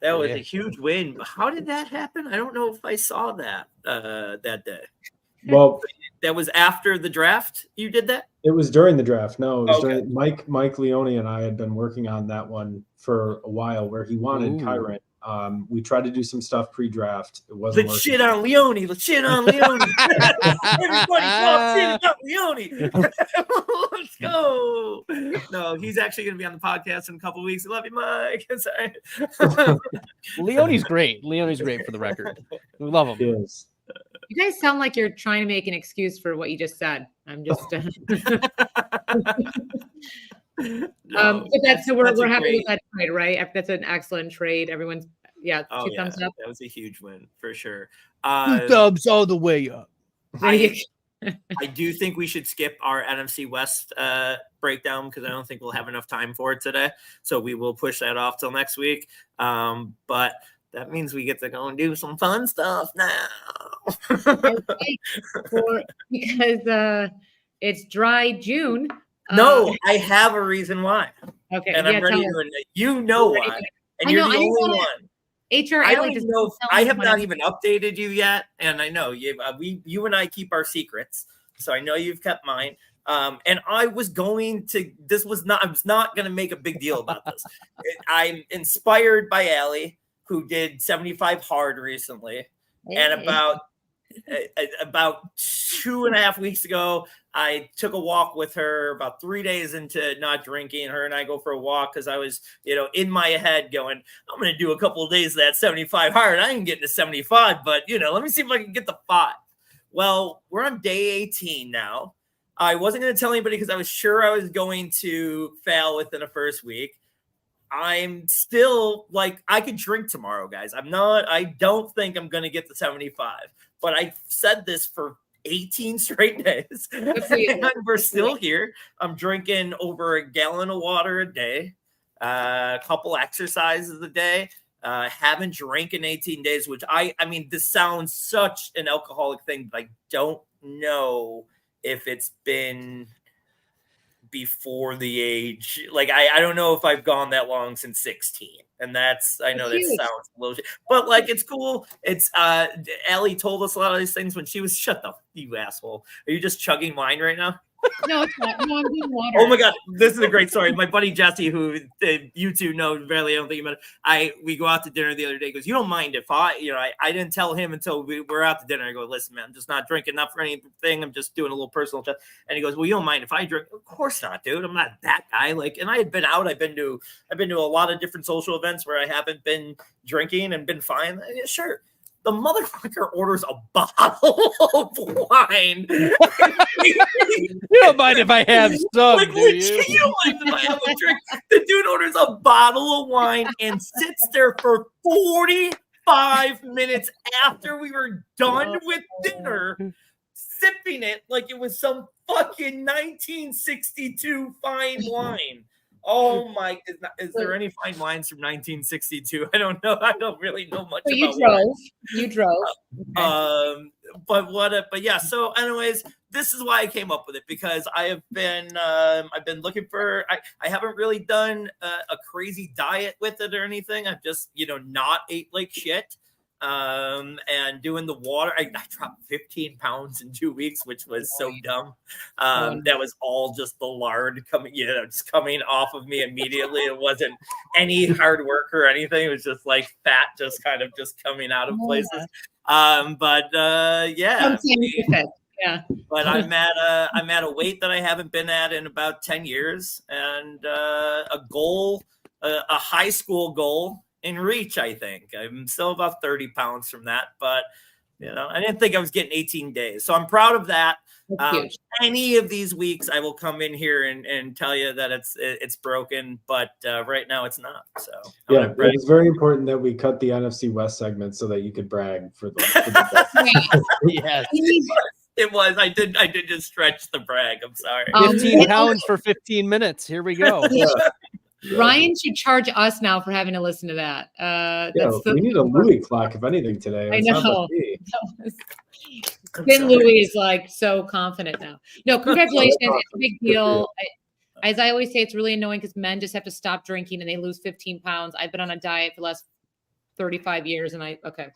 that was a huge win. How did that happen? I don't know if I saw that that day. Well, that was after the draft. You did that? It was during the draft. No, it was during Mike Leone and I had been working on that one for a while where he wanted Kyren. We tried to do some stuff pre-draft. It wasn't Let's shit on Leone. Everybody talk shit about Leone. Let's go. No, he's actually going to be on the podcast in a couple of weeks. I love you, Mike. Sorry. Leone's great. Leone's great for the record. We love him. He is. You guys sound like you're trying to make an excuse for what you just said. I'm just. So we're happy with that trade, right? That's an excellent trade. Everyone's two thumbs up. That was a huge win for sure. 2 thumbs all the way up. I do think we should skip our NFC West breakdown because I don't think we'll have enough time for it today. So we will push that off till next week. But that means we get to go and do some fun stuff now. Because it's dry June. No, I have a reason why. Okay. And I'm ready to you know why. And you're the only one. HR, I don't even know. I have not even updated you yet. And I know you and I keep our secrets. So I know you've kept mine. And I was not going to make a big deal about this. I'm inspired by Allie, who did 75 hard recently. And about about 2.5 weeks ago, I took a walk with her about 3 days into not drinking. Her and I go for a walk because I was, in my head going, I'm going to do a couple of days of that 75 hard. I ain't getting to 75, but, let me see if I can get the 5. Well, we're on day 18 now. I wasn't going to tell anybody because I was sure I was going to fail within the first week. I'm still like, I could drink tomorrow, guys. I don't think I'm going to get the 75, but I said this for 18 straight days and we're still here. I'm drinking over a gallon of water a day, a couple exercises a day. Haven't drank in 18 days, which I mean, this sounds such an alcoholic thing, but I don't know if it's been before the age, like I don't know if I've gone that long since 16, and I know that sounds a little, but like it's cool. It's Allie told us a lot of these things when she was shut up. You asshole! Are you just chugging wine right now? No, it's not. No, I'm doing water. Oh my god, this is a great story. My buddy Jesse, who you two know barely, I don't think you met him. We go out to dinner the other day. He goes, you don't mind if I didn't tell him until we were out to dinner. I go, listen, man, I'm just not drinking enough for anything. I'm just doing a little personal chat. And he goes, well, you don't mind if I drink? Of course not, dude. I'm not that guy. Like, and I had been out. I've been to a lot of different social events where I haven't been drinking and been fine. Yeah, sure. The motherfucker orders a bottle of wine. You don't mind if I have some, like, do you? You don't mind if I have a drink. The dude orders a bottle of wine and sits there for 45 minutes after we were done with dinner, sipping it like it was some fucking 1962 fine wine. Oh my! Is there any fine wines from 1962? I don't know. I don't really know much. So about you drove. Okay. But yeah. So, anyways, this is why I came up with it, because I've been looking for. I haven't really done a crazy diet with it or anything. I've just not ate like shit. And doing the water, I dropped 15 pounds in 2 weeks, which was so dumb. That was all just the lard coming, just coming off of me immediately. It wasn't any hard work or anything. It was just like fat, just kind of just coming out of places. Yeah. Yeah. But I'm at a weight that I haven't been at in about 10 years, and a goal, a high school goal in reach. I think I'm still about 30 pounds from that, but I didn't think I was getting 18 days, so I'm proud of that. Any of these weeks I will come in here and tell you that it's broken, but right now it's not. So yeah, it's very important that we cut the NFC West segment so that you could brag for the Yes. It was. I did just stretch the brag. I'm sorry. 15 pounds for 15 minutes. Here we go. Yeah. Ryan should charge us now for having to listen to that. We need a Louis clock, if anything, today. I know. Then Louis is like so confident now. No, congratulations. It's a big deal. As I always say, it's really annoying because men just have to stop drinking and they lose 15 pounds. I've been on a diet for the last 35 years and okay.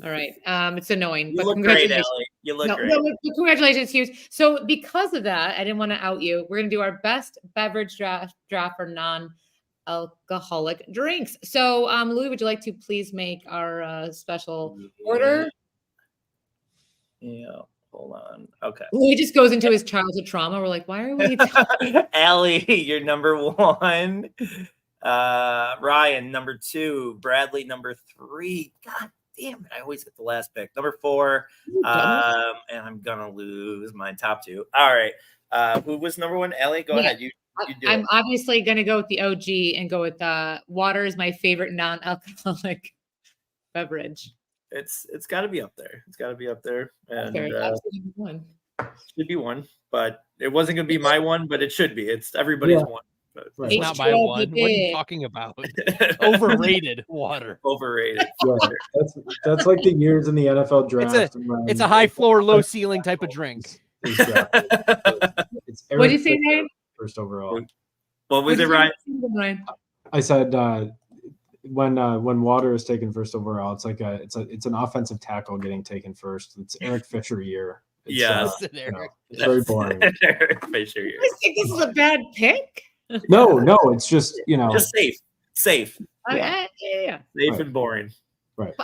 All right. It's annoying. You look great, Allie. You look great. No, congratulations, Hughes. So because of that, I didn't want to out you. We're going to do our best beverage draft for non-alcoholic drinks. So, Louis, would you like to please make our special order? Yeah. Hold on. Okay. Louis just goes into his childhood trauma. We're like, why are we? Allie, you're number 1. Ryan, number 2. Bradley, number 3. God damn it, I always get the last pick. Number 4. And I'm gonna lose my top 2. All right. Who was number 1? Allie, go ahead. You do I'm obviously gonna go with the OG and go with water is my favorite non-alcoholic beverage. It's got to be up there. It's got to be up there. And one. Should be one, but it wasn't gonna be my one, but it should be. It's everybody's one. Right. It's not my one. What are you talking about? Overrated water. Overrated. Yeah, that's like the years in the NFL draft. It's a high floor, low ceiling type of drink. Exactly. What did you say, Ryan? First overall. What was it, Ryan? I said when water is taken first overall, it's like it's an offensive tackle getting taken first. It's Eric Fisher year. It's very boring. Eric Fisher year. I think this is a bad pick. No, it's just just safe. Yeah. Safe and boring. Right.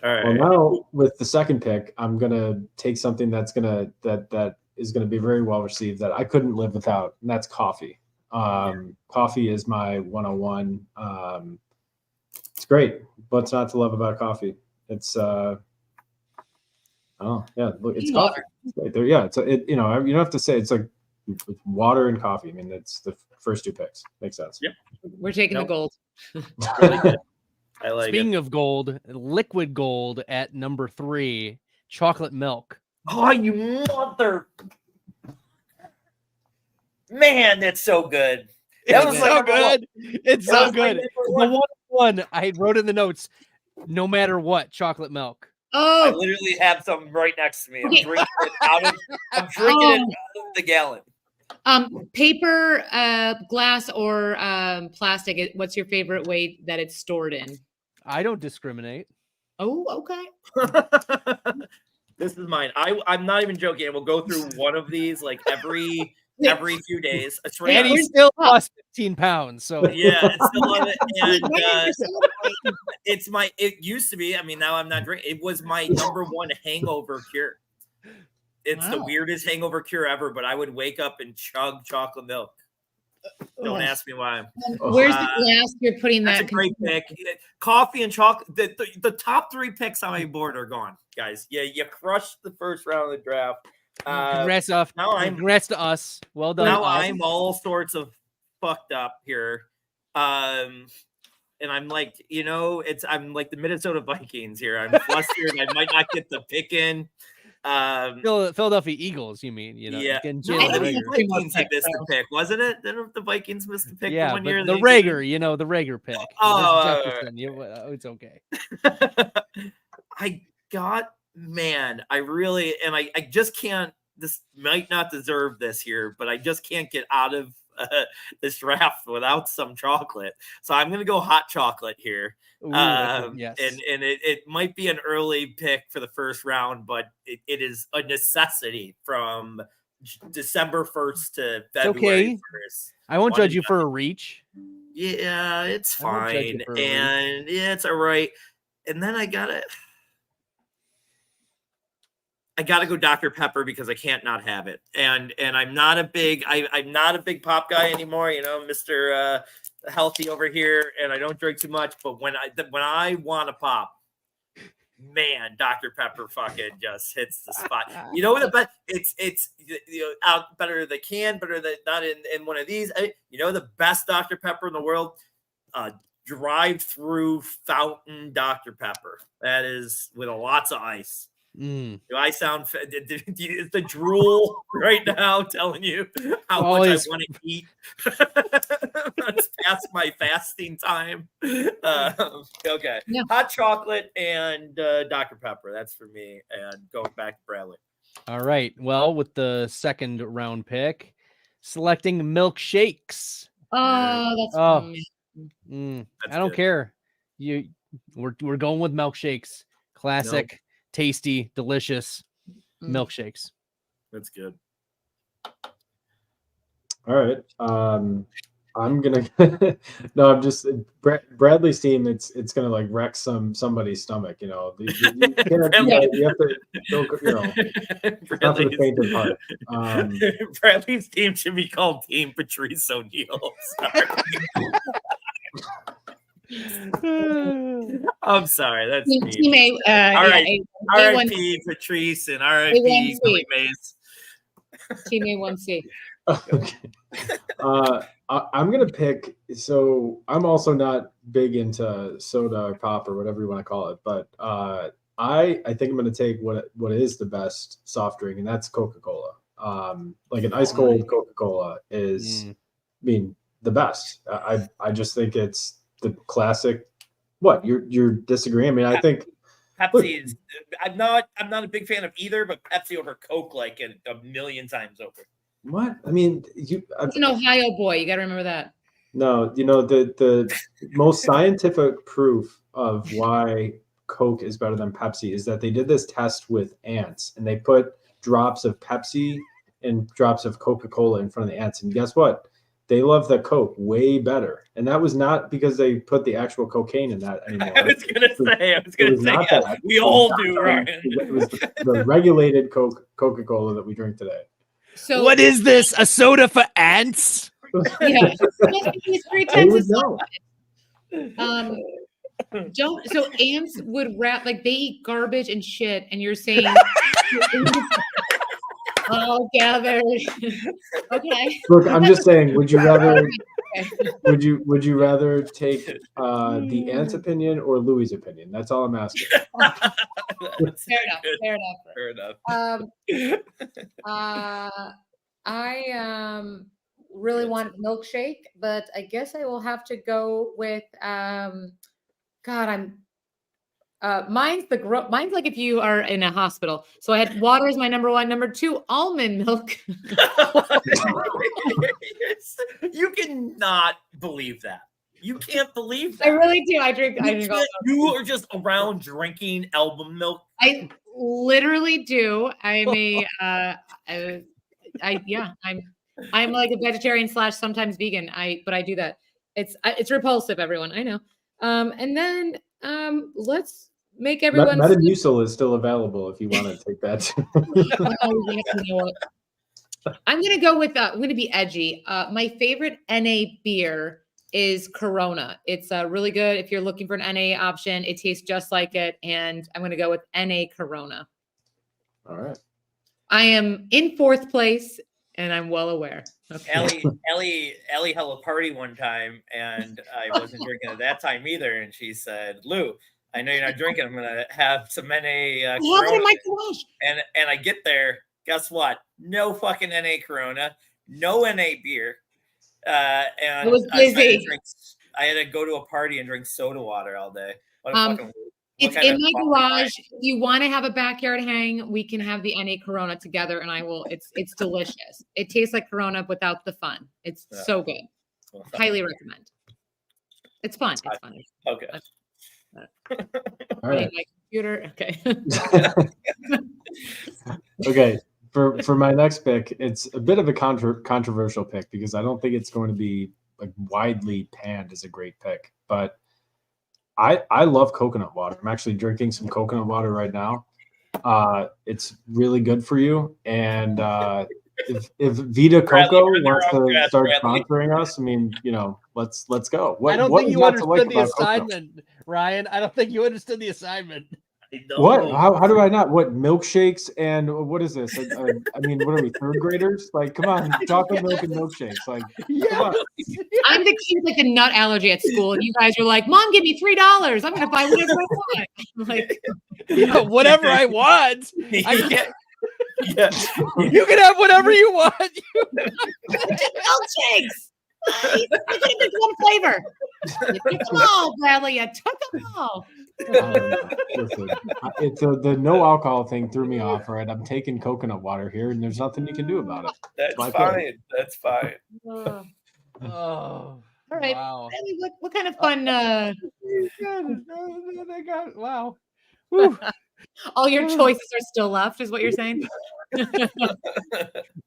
All right. Well, now with the second pick, I'm gonna take something that is gonna be very well received that I couldn't live without, and that's coffee. Coffee is my 101. It's great. What's not to love about coffee? It's look, it's coffee. It's right there. Yeah, you don't have to say it's like water and coffee. I mean, it's the first two picks. Makes sense. Yep. We're taking the gold. Really good. I like Speaking it. of gold, liquid gold at number 3, chocolate milk. Oh, you mother! Man, that's so good. That was so like good. It's That so was my good. number The one I wrote in the notes, no matter what, chocolate milk. I Oh, literally have some right next to me. I'm Okay. drinking it out of the gallon. Paper, glass, or plastic. What's your favorite way that it's stored in? I don't discriminate. Oh, okay. This is mine. I'm not even joking. We'll go through one of these like every few days. It's And he still lost 15 pounds. So yeah, it's still on it. And it used to be. I mean, now I'm not drinking. It was my number one hangover cure. It's the weirdest hangover cure ever, but I would wake up and chug chocolate milk. Don't ask me why. Where's the glass you're putting That's that? a great pick. Coffee and chocolate. The top 3 picks on my board are gone, guys. Yeah, you crushed the first round of the draft. congrats to us. Well done. Now I'm all sorts of fucked up here. And I'm like, I'm like the Minnesota Vikings here. I'm flustered. I might not get the pick in. Philadelphia Eagles, you mean? Yeah. The Vikings had missed the pick, wasn't it? Didn't the Vikings miss the pick yeah, one year? The Rager, the Rager pick. Oh, it's okay. I just can't. This might not deserve this here, but I just can't get out of this draft without some chocolate. So I'm going to go hot chocolate here. Ooh, yes. And it might be an early pick for the first round, but it is a necessity from December 1st to February 1st. I won't judge you for a reach. Yeah, it's fine. And yeah, it's all right. And then I gotta go Dr. Pepper because I can't not have it. And I'm not a big pop guy anymore, Mr. Healthy over here, and I don't drink too much, but when I want to pop, man, Dr. Pepper fucking just hits the spot. But it's out better than can, better than not in one of these. The best Dr. Pepper in the world, drive-through fountain Dr. Pepper. That is with lots of ice. Do I sound? Is the drool right now telling you how much I want to eat? It's past my fasting time. Okay, yeah. Hot chocolate and Dr. Pepper. That's for me. And going back to Bradley. All right. Well, with the second round pick, selecting milkshakes. Oh, that's I don't care. We're going with milkshakes. Classic. Nope. Tasty, delicious milkshakes. That's good. All right. I'm gonna I'm just Bradley's team. It's gonna like wreck somebody's stomach. You have to not for the faint of heart. Bradley's team should be called Team Patrice O'Neal. I'm sorry. That's me. R.I.P. Patrice and R.I.P. Billy Mays. Team A1C. Okay. I'm gonna pick. So I'm also not big into soda or pop or whatever you want to call it, but I think I'm gonna take what is the best soft drink, and that's Coca-Cola. Like an ice cold Coca-Cola is, the best. I just think it's the classic. What you're disagreeing? I mean, I think Pepsi is. I'm not a big fan of either, but Pepsi over Coke like a million times over. What? I mean, He's an Ohio boy. You got to remember that. No, the most scientific proof of why Coke is better than Pepsi is that they did this test with ants, and they put drops of Pepsi and drops of Coca-Cola in front of the ants, and guess what? they love the Coke way better. And that was not because they put the actual cocaine in that anymore. I was gonna say, yeah, we all do, Ryan. It was the regulated Coca-Cola that we drink today. So what is this? A soda for ants? Yeah. He's 3 times as so ants would like they eat garbage and shit, and you're saying all gathered. Okay. Look, I'm just saying, would you rather would you rather take the ant's opinion or Louis' opinion? That's all I'm asking. Fair enough. I really want milkshake, but I guess I will have to go with mine's like if you are in a hospital. So I had water as my number 1, number 2, almond milk. You cannot believe that. You can't believe that. I really do. I drink. You are just around drinking almond milk. I literally do. I'm like a vegetarian / sometimes vegan. But I do that. It's repulsive, everyone. I know. And then let's make everyone. Metamucil is still available if you want to take that. I'm gonna go with. I'm gonna be edgy. My favorite NA beer is Corona. It's really good if you're looking for an NA option. It tastes just like it, and I'm gonna go with NA Corona. All right. I am in 4th place, and I'm well aware. Okay. Allie held a party one time, and I wasn't drinking at that time either. And she said, "Lou, I know you're not drinking. I'm gonna have some NA Corona." In my garage. And I get there. Guess what? No fucking NA Corona. No NA beer. And it was busy. I had to go to a party and drink soda water all day. It's in my garage. If you want to have a backyard hang, we can have the NA Corona together, and I will. It's delicious. It tastes like Corona without the fun. It's so good. Highly recommend. It's fun. It's fun. Okay. All right. My computer. Okay. Okay. For my next pick, it's a bit of a controversial pick because I don't think it's going to be like widely panned as a great pick, but I love coconut water. I'm actually drinking some coconut water right now. It's really good for you. And if Vita Coco wants to start sponsoring us, I mean, let's go. I don't think you understood the assignment, Ryan. I don't think you understood the assignment. What? How do I not? What, milkshakes and what is this? I mean, what are we, 3rd graders? Like, come on, chocolate milk and milkshakes. Like, come on. I'm the kid with a nut allergy at school, and you guys are like, "Mom, give me $3. I'm going to buy whatever I want." Like, whatever I want. You can have whatever you want. Milkshakes. You can pick one flavor. You took them all, Bradley. You took them all. Listen, it's the no alcohol thing threw me off. Right, I'm taking coconut water here, and there's nothing you can do about it. That's fine. Oh, all right. Wow. What kind of fun? Wow. All your choices are still left, is what you're saying?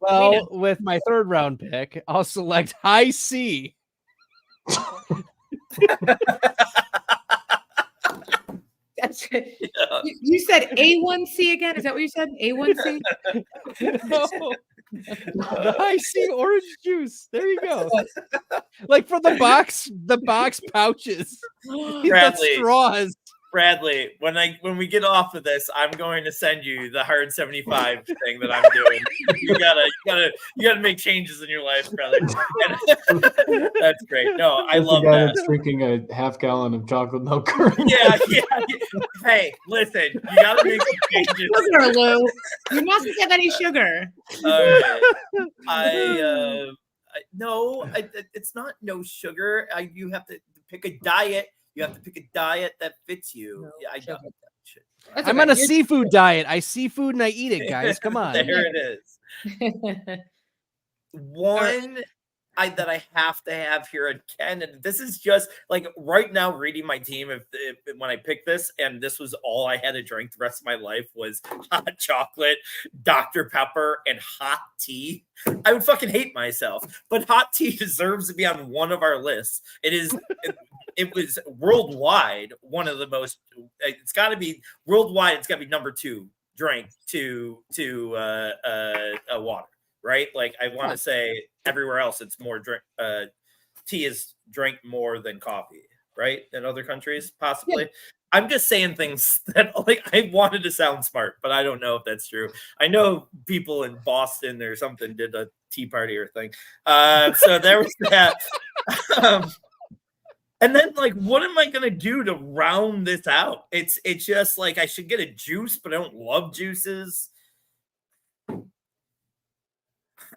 Well, with my 3rd round pick, I'll select High C. That's good. You said A1C again? Is that what you said? A1C? No. The High C orange juice. There you go. Like for the box pouches. The straws. Bradley, when we get off of this, I'm going to send you the hard 75 thing that I'm doing. You gotta make changes in your life, brother. That's great. No, I love that. That's drinking a half gallon of chocolate milk. Yeah. Hey, listen, you gotta make some changes. Sugar, Lou. You mustn't have any sugar. No, it's not no sugar. You have to pick a diet. You have to pick a diet that fits you. No, I got that shit. I'm on a seafood diet. I see food and I eat it, guys. Come on. There it is. One that I have to have here again. And this is just like right now reading my team. If when I picked this and this was all I had to drink the rest of my life was hot chocolate, Dr. Pepper, and hot tea, I would fucking hate myself. But hot tea deserves to be on one of our lists. It was worldwide one of the most. It's got to be worldwide. It's got to be number 2 drink to water. Right? Like I want to say everywhere else it's more drink tea is drank more than coffee, right? In other countries, possibly. Yeah. I'm just saying things that like I wanted to sound smart, but I don't know if that's true. I know people in Boston or something did a tea party or thing. So there was that. And then like what am I gonna do to round this out? It's just like I should get a juice, but I don't love juices.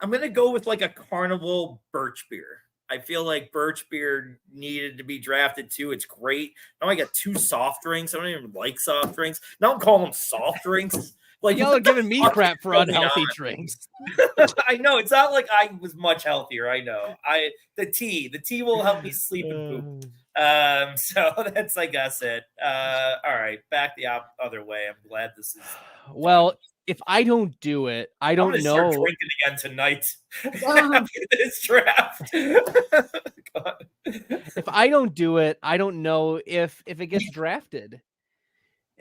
I'm going to go with like a Carnival birch beer. I feel like birch beer needed to be drafted too. It's great. Now I got 2 soft drinks. I don't even like soft drinks. Now I'm calling them soft drinks. Like y'all are giving me crap for unhealthy drinks. I know. It's not like I was much healthier. I know. The tea will help me sleep and poop. So that's, I guess, it. All right. Back the other way. I'm glad this is. Well, if I don't do it, I don't know. I'm drinking again tonight after this draft. If I don't do it, I don't know if it gets drafted.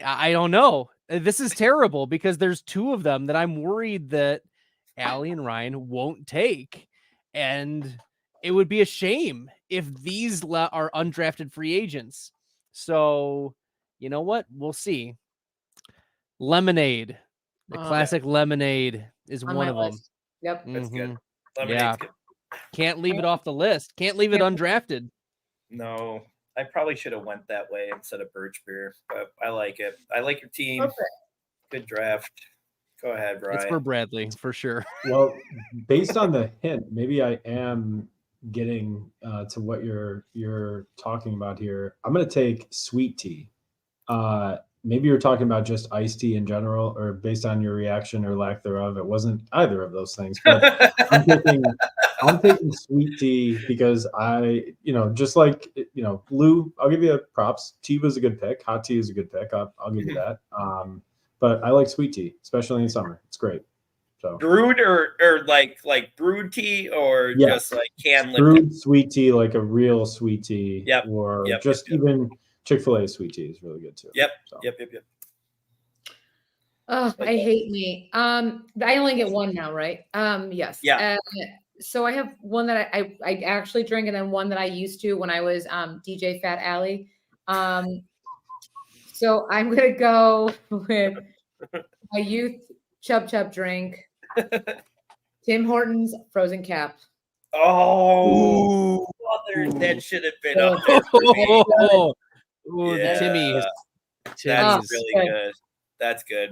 I don't know. This is terrible because there's 2 of them that I'm worried that Allie and Ryan won't take. And it would be a shame if these are undrafted free agents. So, you know what? We'll see. Lemonade. The classic lemonade is one of them. Yep. That's good. Yeah. Good. Can't leave it off the list. Can't leave it undrafted. No, I probably should have went that way instead of birch beer, but I like it. I like your team. Okay. Good draft. Go ahead, Brian. It's for Bradley, for sure. Well, based on the hint, maybe I am getting to what you're talking about here. I'm going to take sweet tea. Maybe you're talking about just iced tea in general, or based on your reaction or lack thereof. It wasn't either of those things. But I'm taking sweet tea because just like, Lou, I'll give you props. Tea was a good pick. Hot tea is a good pick. I'll give you that. But I like sweet tea, especially in summer. It's great. So brewed or like brewed tea or just like canned brewed sweet tea, like a real sweet tea. Yep. Or even Chick-fil-A sweet tea is really good too. Yep. So. Yep. Oh, I hate me. I only get one now, right? Yes. Yeah. So I have one that I actually drink, and then one that I used to when I was DJ Fat Allie. So I'm gonna go with my youth chub drink, Tim Hortons frozen cap. Oh, that should have been up there for me. Timmy. That's really good. That's good.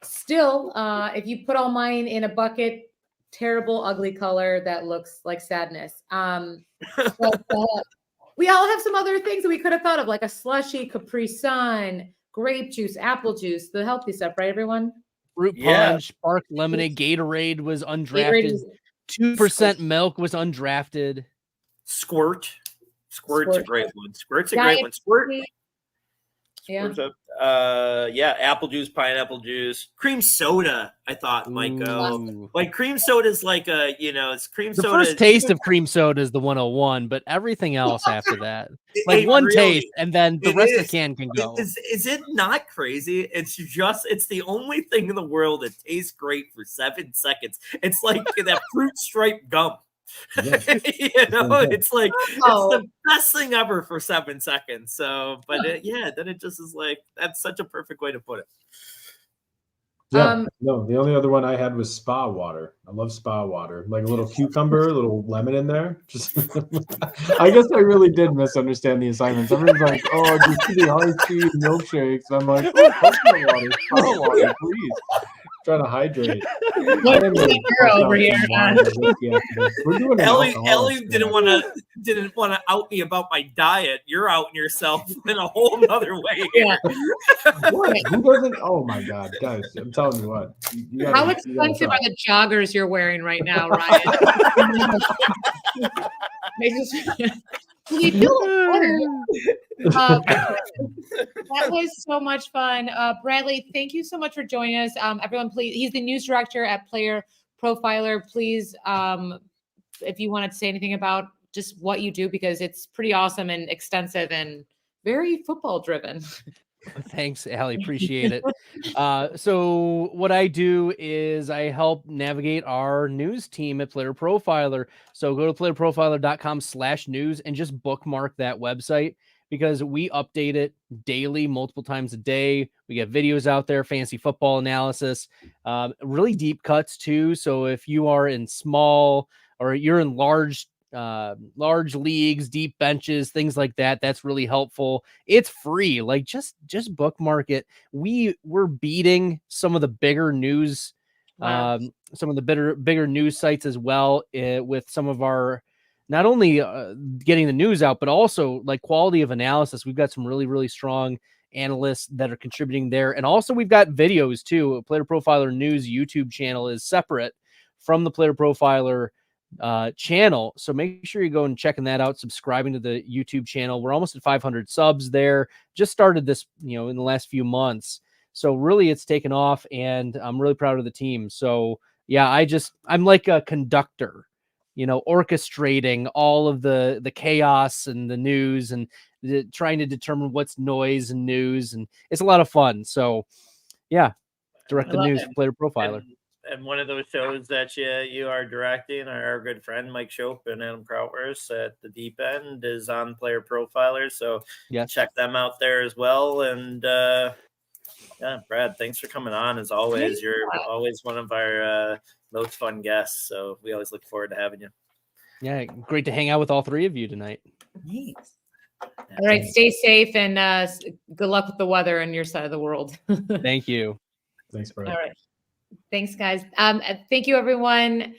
Still, if you put all mine in a bucket, terrible, ugly color that looks like sadness. But, we all have some other things that we could have thought of, like a slushy, Capri Sun, grape juice, apple juice, the healthy stuff, right, everyone? Fruit punch, Barq lemonade, Gatorade was undrafted. 2% milk was undrafted. Squirt's a great one. Squirt's a great one. Squirt. Apple juice, pineapple juice, cream soda. I thought might go. Like cream soda is like it's cream soda. The first taste of cream soda is the 101, but everything else after that, one taste, and then the rest of the can go. Is it not crazy? It's the only thing in the world that tastes great for 7 seconds. It's like that fruit stripe gum. Yeah. It's like it's the best thing ever for 7 seconds. So, but then it just is like that's such a perfect way to put it. Yeah, no, the only other one I had was spa water. I love spa water, like a little cucumber, a little lemon in there. Just, I guess I really did misunderstand the assignments. Everyone's like, "Oh, just the iced tea milkshakes." I'm like, "Oh, spa water, please." trying to hydrate. Look, you're over here. Allie didn't want to out me about my diet. You're outing yourself in a whole nother way. Yeah. What? Who doesn't? Oh my God, guys! I'm telling you what. How expensive are the joggers you're wearing right now, Ryan? That was so much fun. Bradley, thank you so much for joining us. Everyone, please, he's the news director at Player Profiler. Please, if you wanted to say anything about just what you do, because it's pretty awesome and extensive and very football driven. Thanks, Allie. Appreciate it. So what I do is I help navigate our news team at Player Profiler. So go to playerprofiler.com/news and just bookmark that website, because we update it daily, multiple times a day. We get videos out there, fantasy football analysis, really deep cuts too. So if you are in small or you're in large leagues, deep benches, things like that, that's really helpful. It's free. Like just bookmark it. We're beating some of the bigger news, some of the bigger news sites as well, with some of our, not only getting the news out, but also like quality of analysis. We've got some really, really strong analysts that are contributing there. And also we've got videos too. Player Profiler News YouTube channel is separate from the Player Profiler channel. So make sure you go and checking that out, subscribing to the YouTube channel. We're almost at 500 subs there. Just started this, in the last few months. So really it's taken off, and I'm really proud of the team. So yeah, I'm like a conductor, orchestrating all of the chaos and the news and trying to determine what's noise and news. And it's a lot of fun. So yeah, direct the news, Player Profiler. And one of those shows that you are directing, our good friend Mike Shope and Adam Krautwurst at the Deep End, is on Player Profiler. So yes, check them out there as well. And yeah, Brad, thanks for coming on as always. You're always one of our most fun guests. So we always look forward to having you. Yeah, great to hang out with all three of you tonight. Thanks. All right, stay safe and good luck with the weather on your side of the world. Thank you. Thanks, Brad. All right. Thanks, guys. Thank you, everyone.